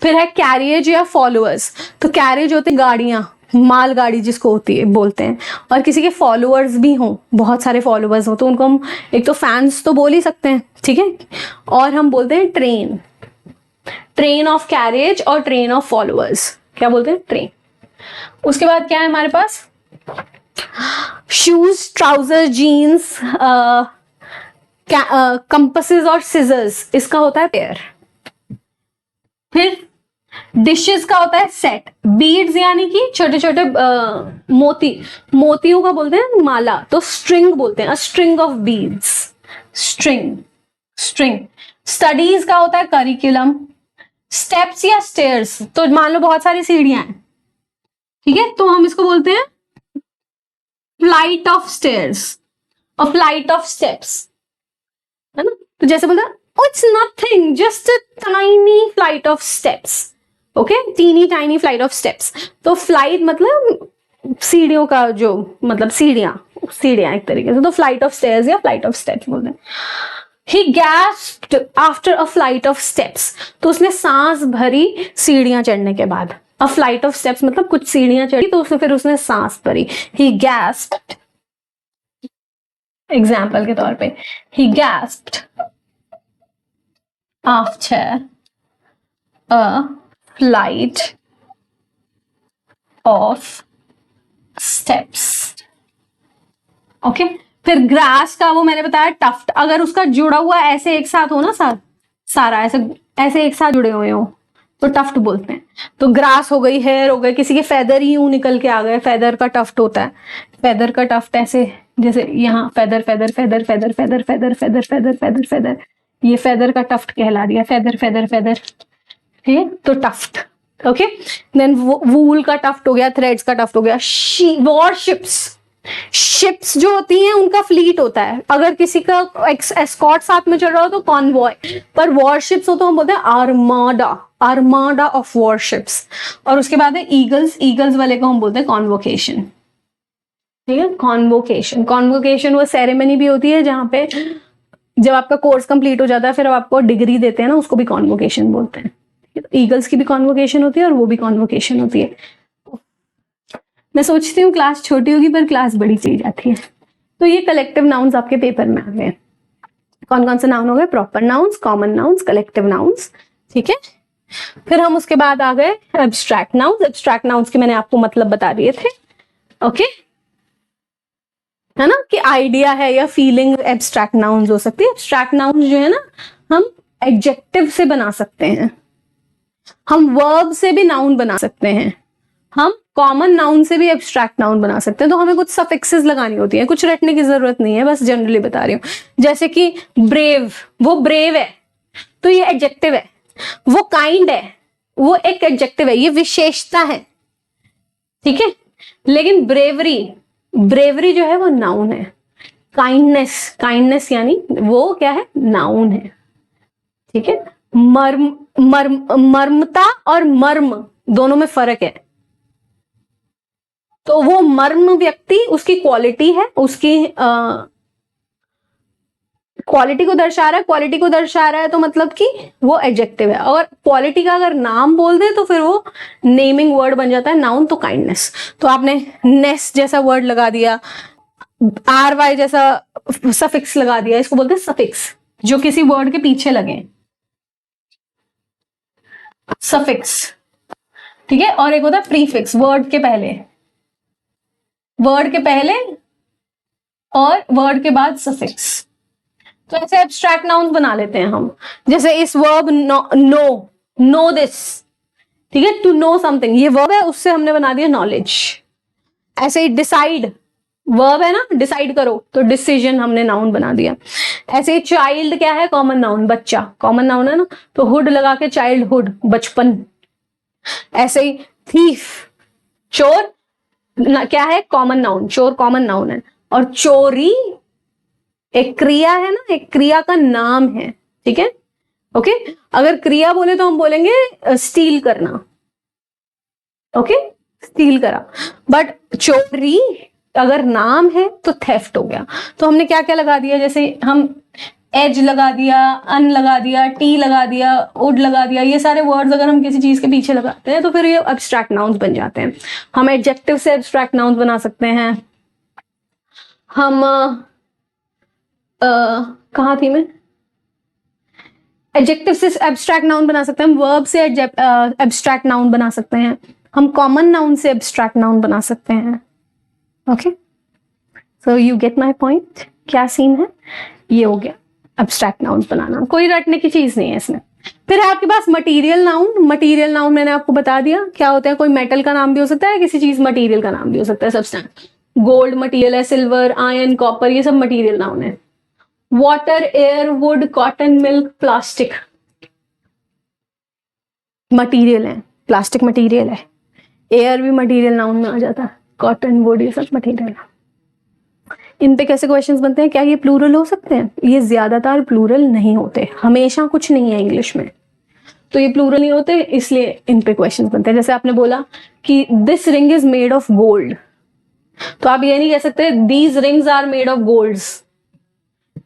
फिर है कैरियज या फॉलोअर्स। तो कैरियज होते गाड़ियां, मालगाड़ी जिसको होती है बोलते हैं, और किसी के फॉलोअर्स भी हों, बहुत सारे फॉलोअर्स हो, तो उनको हम एक तो फैंस तो बोल ही सकते हैं, ठीक है, और हम बोलते हैं ट्रेन, ट्रेन ऑफ कैरियज और ट्रेन ऑफ फॉलोअर्स, क्या बोलते हैं? ट्रेन। उसके बाद क्या है हमारे पास? शूज, ट्राउजर, जीन्स, कंपसेस और सिजर्स, इसका होता है पेयर। फिर डिशेस का होता है सेट। बीड्स यानी कि छोटे छोटे मोती, मोतियों का बोलते हैं माला, तो स्ट्रिंग बोलते हैं, a string of beads, string, string. Studies का होता है करिकुलम। स्टेप्स या स्टेयर्स, तो मान लो बहुत सारी सीढ़ियां हैं, ठीक है, तो हम इसको बोलते हैं फ्लाइट ऑफ स्टेयर्स और फ्लाइट ऑफ स्टेप्स, है ना। तो जैसे बोलते हैं it's nothing, just a tiny flight of steps, okay, teeny tiny flight of steps. तो फ्लाइट मतलब सीढ़ियों का जो मतलब सीढ़ियां, सीढ़ियां एक तरीके से, तो फ्लाइट ऑफ स्टेयर्स या फ्लाइट ऑफ स्टेप्स बोलते हैं। ही gasped after a flight of steps, तो उसने सांस भरी सीढ़ियां चढ़ने के बाद। अ फ्लाइट ऑफ स्टेप्स मतलब कुछ सीढ़ियां चढ़ी तो उसने फिर उसने सांस भरी। ही gasped, एग्जाम्पल के तौर पे, ही gasped after a flight of steps. Okay, फिर ग्रास का वो मैंने बताया टफ्ट, अगर उसका जुड़ा हुआ ऐसे एक साथ हो ना सारा ऐसे ऐसे एक साथ जुड़े हुए हो तो टफ्ट बोलते हैं। तो ग्रास हो गई, हेयर हो गए, किसी के फेदर ही यूं निकल के आ गए, फेदर का टफ्ट होता है। फेदर का टफ्ट ऐसे, जैसे यहाँ feather feather feather feather feather feather feather feather feather feather, ये फेदर का टफ्ट कहला दिया, फेदर फेदर फेदर, ठीक है, तो टफ्ट। ओके, देन वूल का टफ्ट हो गया, थ्रेड्स का टफ्ट हो गया। वॉरशिप्स, शिप्स जो होती हैं उनका फ्लीट होता है, अगर किसी का एस्कॉर्ट साथ में चल रहा हो तो कॉन्वॉय, पर वॉरशिप्स हो तो हम बोलते हैं आर्माडा, आर्माडा ऑफ वॉरशिप्स। और उसके बाद है ईगल्स, ईगल्स वाले को हम बोलते हैं कॉन्वोकेशन, ठीक है, कॉन्वोकेशन। कॉन्वोकेशन वो सेरेमनी भी होती है जहां पे जब आपका कोर्स कंप्लीट हो जाता है फिर आपको डिग्री देते हैं ना, उसको भी कॉन्वोकेशन बोलते हैं। ईगल्स की भी कॉन्वोकेशन होती है और वो भी कॉन्वोकेशन होती है। मैं सोचती हूँ क्लास छोटी होगी पर क्लास बड़ी चली जाती है। तो ये कलेक्टिव नाउन्स आपके पेपर में आ गए। कौन कौन से नाउन हो गए? Proper nouns, common nouns, collective nouns, ठीक है। फिर हम उसके बाद आ गए एब्स्ट्रैक्ट नाउन्स। एब्स्ट्रैक्ट नाउन्स के मैंने आपको मतलब बता दिए थे, ओके, है ना, कि आइडिया है या फीलिंग एब्स्ट्रैक्ट नाउन्स हो सकती है। एब्स्ट्रैक्ट नाउन्स जो है ना हम एडजेक्टिव से बना सकते हैं, हम वर्ब से भी नाउन बना सकते हैं, हम कॉमन नाउन से भी एब्स्ट्रैक्ट नाउन बना सकते हैं। तो हमें कुछ सफिक्सेस लगानी होती है, कुछ रटने की जरूरत नहीं है, बस जनरली बता रही हूं। जैसे कि ब्रेव, वो ब्रेव है तो ये एडजेक्टिव है। वो काइंड है, वो एक एडजेक्टिव है, ये विशेषता है, ठीक है। लेकिन ब्रेवरी, ब्रेवरी जो है वो नाउन है। काइंडनेस, काइंडनेस यानी वो क्या है? नाउन है, ठीक है। मर्मता और मर्म दोनों में फर्क है। तो वो मर्म व्यक्ति उसकी क्वालिटी है, उसकी क्वालिटी को दर्शा रहा है, क्वालिटी को दर्शा रहा है तो मतलब कि वो एडजेक्टिव है। और क्वालिटी का अगर नाम बोल दे तो फिर वो नेमिंग वर्ड बन जाता है, नाउन। तो काइंडनेस, तो आपने नेस जैसा वर्ड लगा दिया, आर वाई जैसा सफिक्स लगा दिया, इसको बोलते हैं सफिक्स, जो किसी वर्ड के पीछे लगे, सफिक्स, ठीक है। और एक होता है प्रीफिक्स, वर्ड के पहले, वर्ड के पहले और वर्ड के बाद सफिक्स। तो ऐसे एब्स्ट्रैक्ट नाउन्स बना लेते हैं हम। जैसे इस वर्ब नो दिस, ठीक है, टू नो समथिंग, ये वर्ब है, उससे हमने बना दिया नॉलेज। ऐसे ही डिसाइड, वर्ब है ना, डिसाइड करो, तो डिसीजन हमने नाउन बना दिया। ऐसे ही चाइल्ड क्या है? कॉमन नाउन, बच्चा, कॉमन नाउन है ना, तो हुड लगा के चाइल्डहुड, बचपन। ऐसे ही थीफ, चोर क्या है? कॉमन नाउन, चोर कॉमन नाउन है। और चोरी एक क्रिया है ना, एक क्रिया का नाम है, ठीक है, ओके। अगर क्रिया बोले तो हम बोलेंगे स्टील करना, ओके, स्टील करा। बट चोरी अगर नाम है तो थेफ्ट हो गया। तो हमने क्या क्या लगा दिया? जैसे हम एज लगा दिया, अन लगा दिया, टी लगा दिया, वुड लगा दिया, ये सारे वर्ड्स अगर हम किसी चीज के पीछे लगाते हैं तो फिर ये एब्स्ट्रैक्ट नाउन्स बन जाते हैं। हम एडजेक्टिव से एब्स्ट्रैक्ट नाउन्स बना सकते हैं। हम कहाँ थी मैं? एडजेक्टिव से एब्स्ट्रैक्ट नाउन बना सकते हैं, हम वर्ब से एब्स्ट्रैक्ट नाउन बना सकते हैं, हम कॉमन नाउन से एब्स्ट्रैक्ट नाउन बना सकते हैं, okay. So you get my point, क्या सीन है? ये हो गया एब्स्ट्रैक्ट नाउन बनाना, कोई रटने की चीज नहीं है इसमें। फिर है आपके पास मटीरियल नाउन। मटीरियल नाउन मैंने आपको बता दिया क्या होता है। कोई मेटल का नाम भी हो सकता है, किसी चीज मटीरियल का नाम भी हो सकता है, सब्सटेंस। गोल्ड मटीरियल है, सिल्वर, आयरन, कॉपर, ये सब मटीरियल नाउन है। Water, air, would, cotton, milk, plastic material है, प्लास्टिक मटीरियल है, एयर भी मटीरियल नाउन में आ जाता है, कॉटन, वुड, ये सब मटीरियल। इन पे कैसे क्वेश्चंस बनते हैं? क्या ये प्लूरल हो सकते हैं? ये ज्यादातर प्लूरल नहीं होते, हमेशा कुछ नहीं है इंग्लिश में, तो ये प्लूरल नहीं होते, इसलिए इन पे क्वेश्चंस बनते हैं। जैसे आपने बोला कि this ring is made of gold, तो आप ये नहीं कह सकते these rings are made of golds,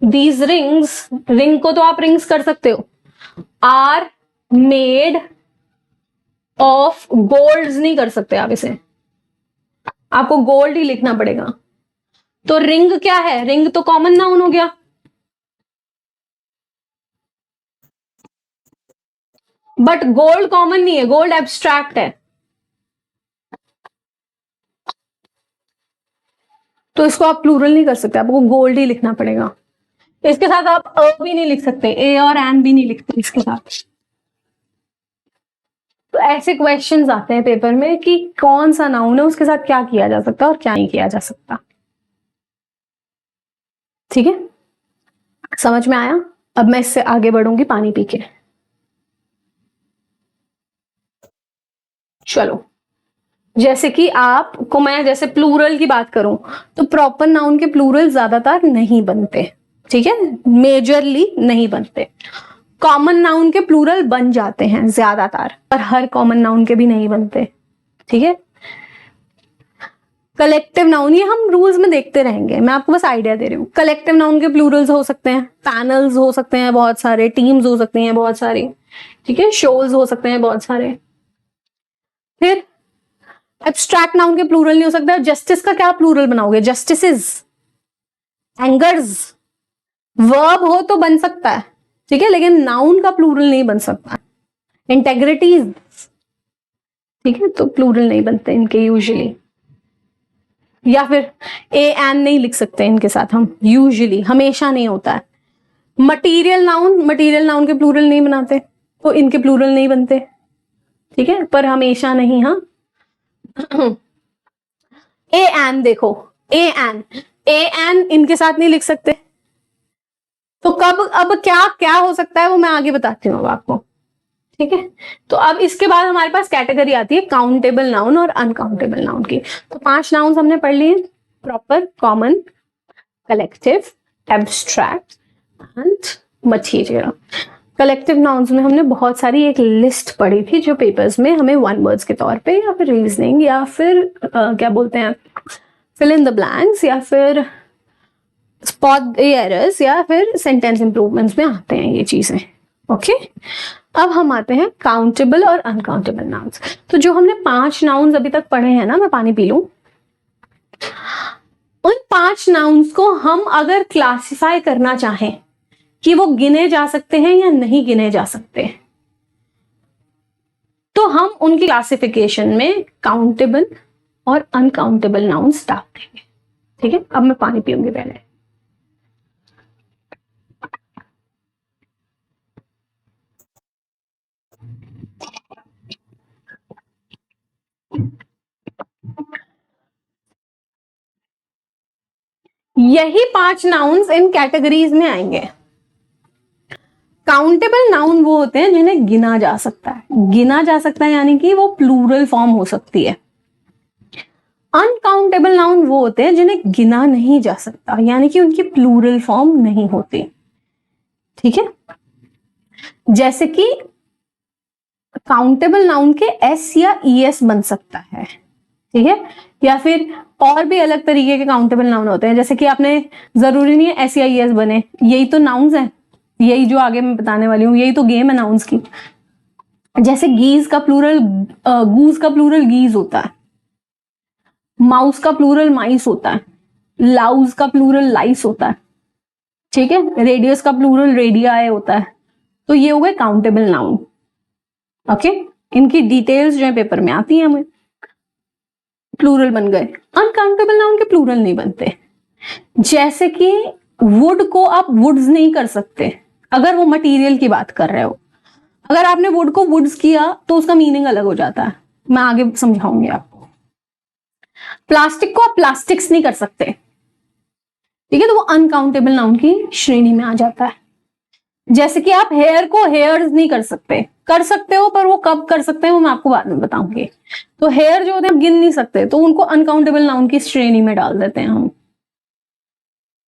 these rings, ring को तो आप रिंग्स कर सकते हो, आर मेड ऑफ गोल्ड नहीं कर सकते आप इसे, आपको गोल्ड ही लिखना पड़ेगा। तो रिंग क्या है, रिंग तो कॉमन नाउन हो गया, बट गोल्ड कॉमन नहीं है, गोल्ड एब्स्ट्रैक्ट है, तो इसको आप प्लूरल नहीं कर सकते, आपको गोल्ड ही लिखना पड़ेगा। इसके साथ आप अ भी नहीं लिख सकते, ए और एन भी नहीं लिखते इसके साथ। तो ऐसे क्वेश्चंस आते हैं पेपर में कि कौन सा नाउन है, उसके साथ क्या किया जा सकता है और क्या नहीं किया जा सकता। ठीक है, समझ में आया? अब मैं इससे आगे बढ़ूंगी पानी पी के। चलो, जैसे कि आपको मैं जैसे प्लूरल की बात करूं, तो प्रॉपर नाउन के प्लूरल ज्यादातर नहीं बनते, ठीक है, मेजरली नहीं बनते। कॉमन नाउन के प्लूरल बन जाते हैं ज्यादातर, पर हर कॉमन नाउन के भी नहीं बनते, ठीक है। कलेक्टिव नाउन, ये हम रूल्स में देखते रहेंगे, मैं आपको बस आइडिया दे रही हूँ। कलेक्टिव नाउन के प्लूरल्स हो सकते हैं, पैनल्स हो सकते हैं बहुत सारे, टीम्स हो सकती हैं बहुत सारी, ठीक है, शोज हो सकते हैं बहुत सारे। फिर एब्स्ट्रैक्ट नाउन के प्लूरल नहीं हो सकता। जस्टिस का क्या प्लूरल बनाओगे, जस्टिसेस, एंगर्स, वर्ब हो तो बन सकता है, ठीक है, लेकिन नाउन का प्लूरल नहीं बन सकता। इंटेग्रिटीज, ठीक है, तो प्लूरल नहीं बनते इनके यूजुअली। या फिर ए एन नहीं लिख सकते इनके साथ हम, यूजुअली, हमेशा नहीं होता है। मटीरियल नाउन, मटीरियल नाउन के प्लूरल नहीं बनाते, तो इनके प्लूरल नहीं बनते, ठीक है, पर हमेशा नहीं। हाँ, ए एन देखो, ए एन, ए एन इनके साथ नहीं लिख सकते, तो कब, अब क्या क्या हो सकता है वो मैं आगे बताती हूँ अब आपको, ठीक है। तो अब इसके बाद हमारे पास कैटेगरी आती है काउंटेबल नाउन और अनकाउंटेबल नाउन की। तो 5 नाउन हमने पढ़ लिए, proper, common, collective, abstract and material. Collective nouns में हमने बहुत सारी एक लिस्ट पढ़ी थी, जो पेपर्स में हमें 1 वर्ड्स के तौर पे या फिर रीजनिंग या फिर क्या बोलते हैं, फिल इन द ब्लैंक्स या फिर स्पॉट एरर्स या फिर सेंटेंस इंप्रूवमेंट्स में आते हैं ये चीजें, ओके। अब हम आते हैं काउंटेबल और अनकाउंटेबल नाउन्स। तो जो हमने 5 नाउन्स अभी तक पढ़े हैं ना, मैं पानी पी लूं, उन 5 नाउन्स को हम अगर क्लासिफाई करना चाहें कि वो गिने जा सकते हैं या नहीं गिने जा सकते, तो हम उनकी क्लासिफिकेशन में काउंटेबल और अनकाउंटेबल नाउन्स डाल देंगे, ठीक है। अब मैं पानी पीऊंगी पहले। यही 5 नाउन्स इन कैटेगरीज में आएंगे। काउंटेबल नाउन वो होते हैं जिन्हें गिना जा सकता है, गिना जा सकता है यानी कि वो प्लूरल फॉर्म हो सकती है। अनकाउंटेबल नाउन वो होते हैं जिन्हें गिना नहीं जा सकता, यानी कि उनकी प्लूरल फॉर्म नहीं होती, ठीक है। जैसे कि काउंटेबल नाउन के एस या ईएस बन सकता है, ठीक है, या फिर और भी अलग तरीके के काउंटेबल नाउन होते हैं, जैसे कि आपने, जरूरी नहीं है एस या ईएस बने, यही तो नाउन्स हैं, यही जो आगे मैं बताने वाली हूँ, यही तो गेम है नाउन्स की। जैसे गीज का प्लूरल, गूज का प्लूरल गीज होता है, माउस का प्लूरल माइस होता है, लाउज का प्लूरल लाइस होता है, ठीक है, रेडियस का प्लूरल रेडियाए होता है। तो ये हो गए काउंटेबल नाउन, ओके। इनकी डिटेल्स जो है पेपर में आती है, हमें प्लूरल बन गए। अनकाउंटेबल नाउन के प्लूरल नहीं बनते, जैसे कि वुड को आप वुड्स नहीं कर सकते अगर वो मटेरियल की बात कर रहे हो। अगर आपने वुड को वुड्स किया तो उसका मीनिंग अलग हो जाता है, मैं आगे समझाऊंगी आपको। प्लास्टिक को आप प्लास्टिक्स नहीं कर सकते, ठीक है, तो वो अनकाउंटेबल नाउन की श्रेणी में आ जाता है। जैसे कि आप हेयर को हेयर्स नहीं कर सकते, कर सकते हो पर वो कब कर सकते हैं वो मैं आपको बाद में बताऊंगी। तो हेयर जो होते हैं गिन नहीं सकते, तो उनको अनकाउंटेबल नाउन की श्रेणी में डाल देते हैं हम,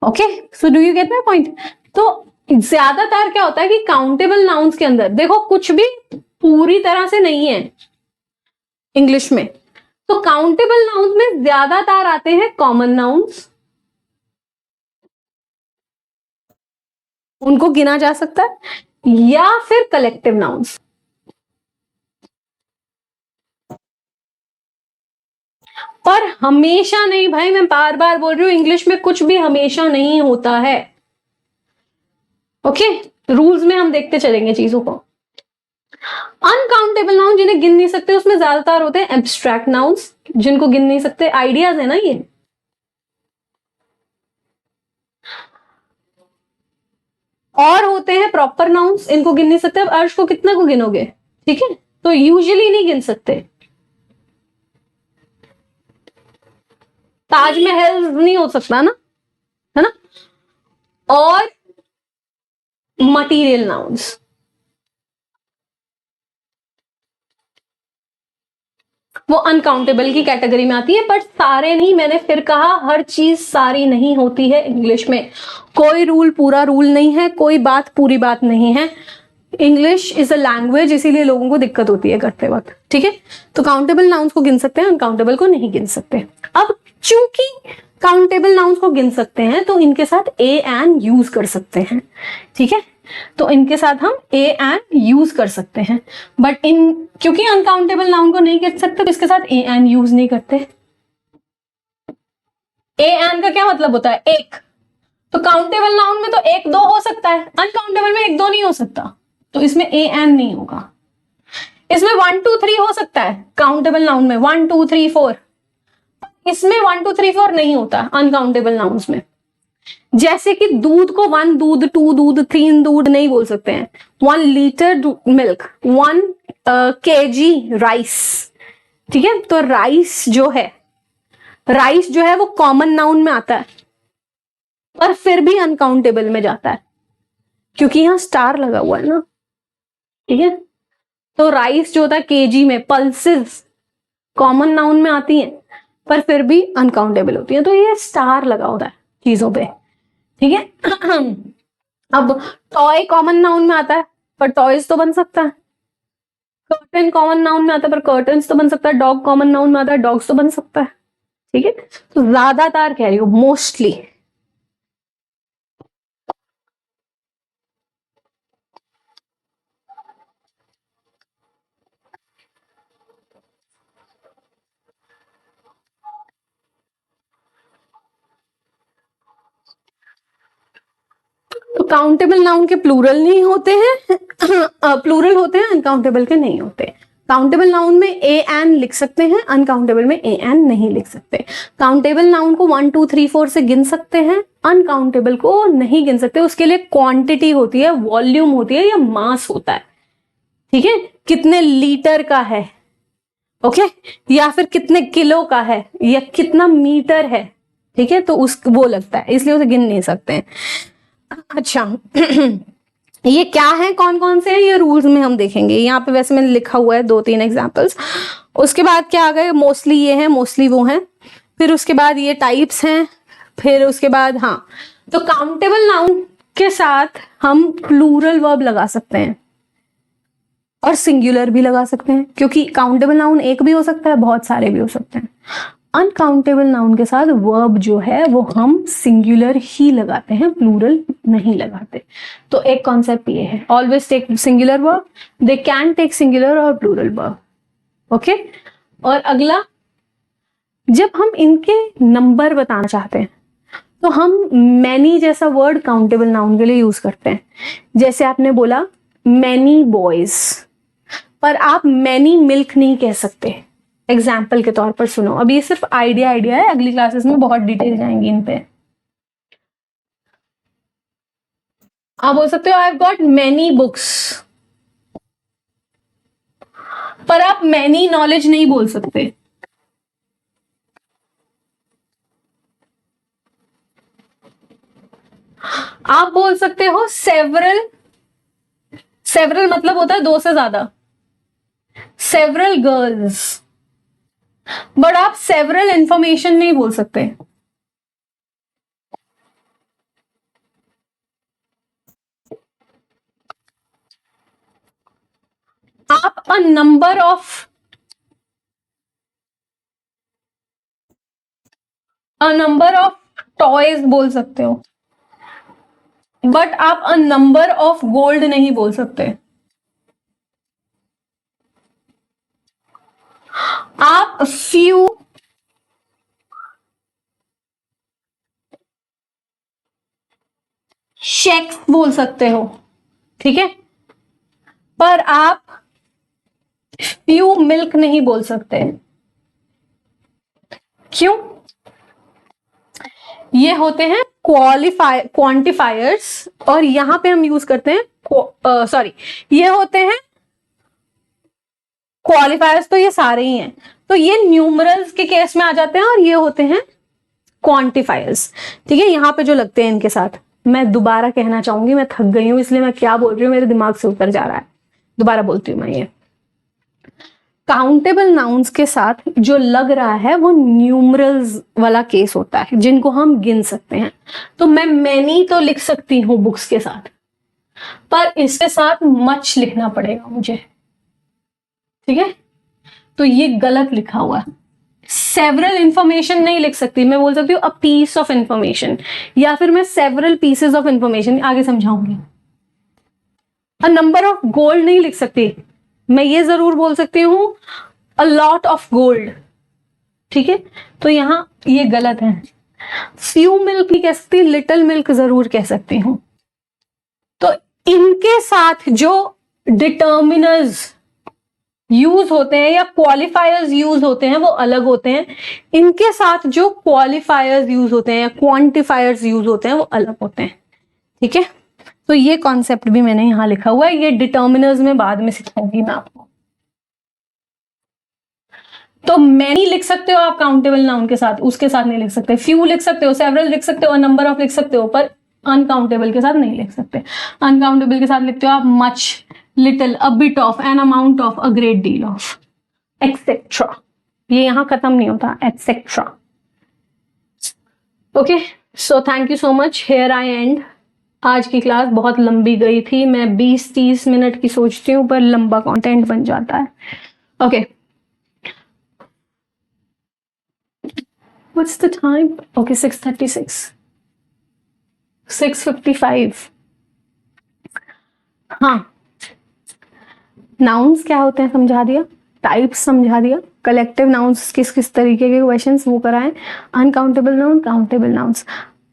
okay. So do you get my point? तो ज्यादातर क्या होता है कि काउंटेबल नाउन्स के अंदर देखो कुछ भी पूरी तरह से नहीं है इंग्लिश में, तो काउंटेबल नाउन्स में ज्यादातर आते हैं कॉमन नाउन्स, उनको गिना जा सकता है, या फिर कलेक्टिव नाउन्स। पर हमेशा नहीं भाई, मैं बार बार बोल रही हूं, इंग्लिश में कुछ भी हमेशा नहीं होता है। ओके, रूल्स में हम देखते चलेंगे चीजों को। अनकाउंटेबल नाउन जिन्हें गिन नहीं सकते, उसमें ज्यादातर होते हैं एब्स्ट्रैक्ट नाउन्स, जिनको गिन नहीं सकते, आइडियाज है ना ये। और होते हैं प्रॉपर नाउन्स, इनको गिन नहीं सकते। अब अर्श को कितना को गिनोगे, ठीक है, तो यूजुअली नहीं गिन सकते। ताजमहल नहीं हो सकता ना, है ना। और मटीरियल नाउन्स, वो अनकाउंटेबल की कैटेगरी में आती है, बट सारे नहीं। मैंने फिर कहा, हर चीज सारी नहीं होती है इंग्लिश में। कोई रूल पूरा रूल नहीं है, कोई बात पूरी बात नहीं है। इंग्लिश इज अ लैंग्वेज, इसीलिए लोगों को दिक्कत होती है करते वक्त, ठीक है। तो काउंटेबल नाउन्स को गिन सकते हैं, अनकाउंटेबल को नहीं गिन सकते। अब चूंकि काउंटेबल नाउन्स को गिन सकते हैं, तो इनके साथ ए एन यूज कर सकते हैं, ठीक है। तो इनके साथ हम ए एन यूज कर सकते हैं, बट इन क्योंकि अनकाउंटेबल नाउन को नहीं गिन सकते, तो इसके साथ ए एन यूज नहीं करते। ए एन का क्या मतलब होता है, एक। तो काउंटेबल नाउन में तो एक दो हो सकता है, अनकाउंटेबल में एक दो नहीं हो सकता, तो इसमें ए एन नहीं होगा। इसमें 1 2 3 हो सकता है काउंटेबल नाउन में, 1 2 3 4। इसमें 1 2 3 4 नहीं होता अनकाउंटेबल नाउन्स में। जैसे कि दूध को 1 दूध, 2 दूध, 3 दूध नहीं बोल सकते हैं। 1 लीटर मिल्क, 1 केजी राइस, ठीक है। तो राइस जो है वो कॉमन नाउन में आता है, पर फिर भी अनकाउंटेबल में जाता है, क्योंकि यहां स्टार लगा हुआ है ना, ठीक है। तो राइस जो होता है केजी में, पल्सेस कॉमन नाउन में आती हैं, पर फिर भी अनकाउंटेबल होती है, तो ये स्टार लगा होता है चीजों पे, ठीक है। अब टॉय कॉमन नाउन में आता है, पर टॉयज तो बन सकता है। कर्टन कॉमन नाउन में आता है, पर कर्टन्स तो बन सकता है। डॉग कॉमन नाउन में आता है, डॉग्स तो बन सकता है, ठीक है। तो ज्यादातर कह रही हूं, मोस्टली। तो काउंटेबल नाउन के प्लूरल नहीं होते हैं, प्लूरल होते हैं, अनकाउंटेबल के नहीं होते। काउंटेबल नाउन में ए एन लिख सकते हैं, अनकाउंटेबल में ए एन नहीं लिख सकते। काउंटेबल नाउन को 1 2 3 4 से गिन सकते हैं, अनकाउंटेबल को नहीं गिन सकते। उसके लिए क्वांटिटी होती है, वॉल्यूम होती है, या मास होता है, ठीक है। कितने लीटर का है, ओके, या फिर कितने किलो का है, या कितना मीटर है, ठीक है। तो उस वो लगता है, इसलिए उसे गिन नहीं सकते हैं। अच्छा, ये क्या है, कौन कौन से हैं, ये रूल्स में हम देखेंगे। यहाँ पे वैसे मैंने लिखा हुआ है 2 3 एग्जांपल्स। उसके बाद क्या आ गए, मोस्टली ये है, मोस्टली वो हैं। फिर उसके बाद ये टाइप्स हैं। फिर उसके बाद हाँ, तो काउंटेबल नाउन के साथ हम प्लूरल वर्ब लगा सकते हैं और सिंगुलर भी लगा सकते हैं, क्योंकि काउंटेबल नाउन एक भी हो सकता है, बहुत सारे भी हो सकते हैं। अनकाउंटेबल नाउन के साथ वर्ब जो है वो हम सिंगुलर ही लगाते हैं, प्लूरल नहीं लगाते। तो एक कॉन्सेप्ट ये है, always take singular verb, they can take singular और प्लूरल वर्ब, ओके। और अगला, जब हम इनके नंबर बताना चाहते हैं, तो हम मैनी जैसा वर्ड काउंटेबल नाउन के लिए यूज करते हैं। जैसे आपने बोला मैनी बॉयज, पर आप मैनी मिल्क नहीं कह सकते। एग्जाम्पल के तौर पर सुनो, अब ये सिर्फ आइडिया है, अगली क्लासेस में बहुत डिटेल जाएंगी इन पे। आप बोल सकते हो आई हैव गॉट मैनी बुक्स, पर आप मैनी नॉलेज नहीं बोल सकते। आप बोल सकते हो सेवरल, सेवरल मतलब होता है 2 से ज्यादा, सेवरल गर्ल्स, बट आप सेवरल इंफॉर्मेशन नहीं बोल सकते। आप अ नंबर ऑफ टॉयज बोल सकते हो। बट आप अ नंबर ऑफ गोल्ड नहीं बोल सकते। आप फ्यू शेक्स बोल सकते हो, ठीक है, पर आप फ्यू मिल्क नहीं बोल सकते। क्यों? ये होते हैं क्वांटिफायर्स, और यहां पे हम यूज करते हैं सॉरी, ये होते हैं क्वालिफायर्स, तो ये सारे ही हैं, तो ये न्यूमरल्स के केस में आ जाते हैं, और ये होते हैं क्वांटिफायर्स, ठीक है, यहां पे जो लगते हैं इनके साथ। मैं दोबारा कहना चाहूंगी, मैं थक गई हूं इसलिए मैं क्या बोल रही हूँ मेरे दिमाग से उतर जा रहा है, दोबारा बोलती हूँ मैं। ये काउंटेबल नाउन्स के साथ जो लग रहा है वो न्यूमरल्स वाला केस होता है, जिनको हम गिन सकते हैं। तो मैं मैनी तो लिख सकती हूँ बुक्स के साथ, पर इसके साथ मच लिखना पड़ेगा मुझे, ठीक है, तो ये गलत लिखा हुआ है। सेवरल इंफॉर्मेशन नहीं लिख सकती, मैं बोल सकती हूँ अ पीस ऑफ इंफॉर्मेशन, या फिर मैं सेवरल पीसेस ऑफ इंफॉर्मेशन, आगे समझाऊंगी। अ नंबर ऑफ गोल्ड नहीं लिख सकती, मैं ये जरूर बोल सकती हूँ अ लॉट ऑफ गोल्ड, ठीक है, तो यहां ये गलत है। फ्यू मिल्क नहीं कह सकती, लिटिल मिल्क जरूर कह सकती हूं। तो इनके साथ जो डिटर्मिनर्स यूज होते हैं या क्वालिफायर्स यूज होते हैं वो अलग होते हैं, इनके साथ जो क्वालिफायर्स यूज होते हैं या क्वांटिफायर्स यूज होते हैं वो अलग होते हैं, ठीक है। तो ये कॉन्सेप्ट भी मैंने यहां लिखा हुआ है, ये डिटर्मिनर्स में बाद में सिखाऊंगी मैं आपको। तो मैनी लिख सकते हो आप काउंटेबल नाउन के साथ, उसके साथ नहीं लिख सकते। फ्यू लिख सकते हो, सेवरल लिख सकते हो, नंबर ऑफ लिख सकते हो, पर अनकाउंटेबल के साथ नहीं लिख सकते। अनकाउंटेबल के साथ लिखते हो आप much, little, a bit of, an amount of, a great deal of, etcetera. ये यहां खत्म नहीं होता, etcetera. Okay, so thank you so much, here I and. आज की क्लास बहुत लंबी गई थी, मैं 20-30 मिनट की सोचती हूँ पर लंबा कंटेंट बन जाता है। Okay, What's the time? Okay, 6:36. 6:55. हाँ, नाउन्स क्या होते हैं समझा दिया, टाइप्स समझा दिया, कलेक्टिव नाउन्स किस किस तरीके के क्वेश्चंस वो कराएं, अनकाउंटेबल नाउन, काउंटेबल नाउन्स।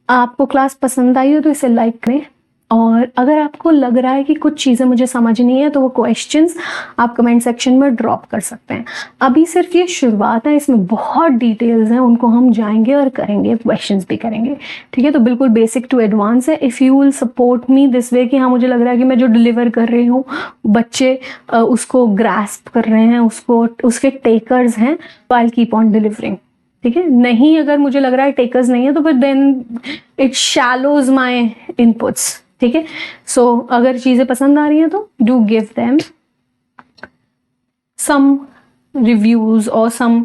आपको क्लास पसंद आई हो तो इसे लाइक करें, और अगर आपको लग रहा है कि कुछ चीज़ें मुझे समझ नहीं है तो वो क्वेश्चंस आप कमेंट सेक्शन में ड्रॉप कर सकते हैं। अभी सिर्फ ये शुरुआत है, इसमें बहुत डिटेल्स हैं, उनको हम जाएंगे और करेंगे, क्वेश्चंस भी करेंगे, ठीक है। तो बिल्कुल बेसिक टू एडवांस है। If you will support me this way कि हाँ मुझे लग रहा है कि मैं जो डिलीवर कर रही हूँ बच्चे उसको ग्रास्प कर रहे हैं, उसको उसके टेकर्स हैं, तो आई कीप ऑन डिलीवरिंग, ठीक है। नहीं, अगर मुझे लग रहा है टेकर्स नहीं है तो फिर then it shallows my inputs, ठीक है। सो अगर चीजें पसंद आ रही हैं तो do give them some reviews और सम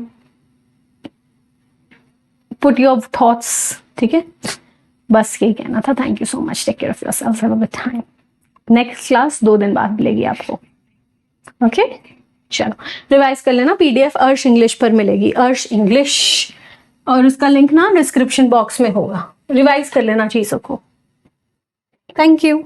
पुट योर थॉट्स, ठीक है। बस यही कहना था। Thank you so much, take care of yourself, have a good time. Next class 2 दिन बाद मिलेगी आपको, ओके। चलो रिवाइज कर लेना, पीडीएफ अर्श इंग्लिश पर मिलेगी, अर्श इंग्लिश, और उसका लिंक ना डिस्क्रिप्शन बॉक्स में होगा। रिवाइज कर लेना चीजों को। Thank you.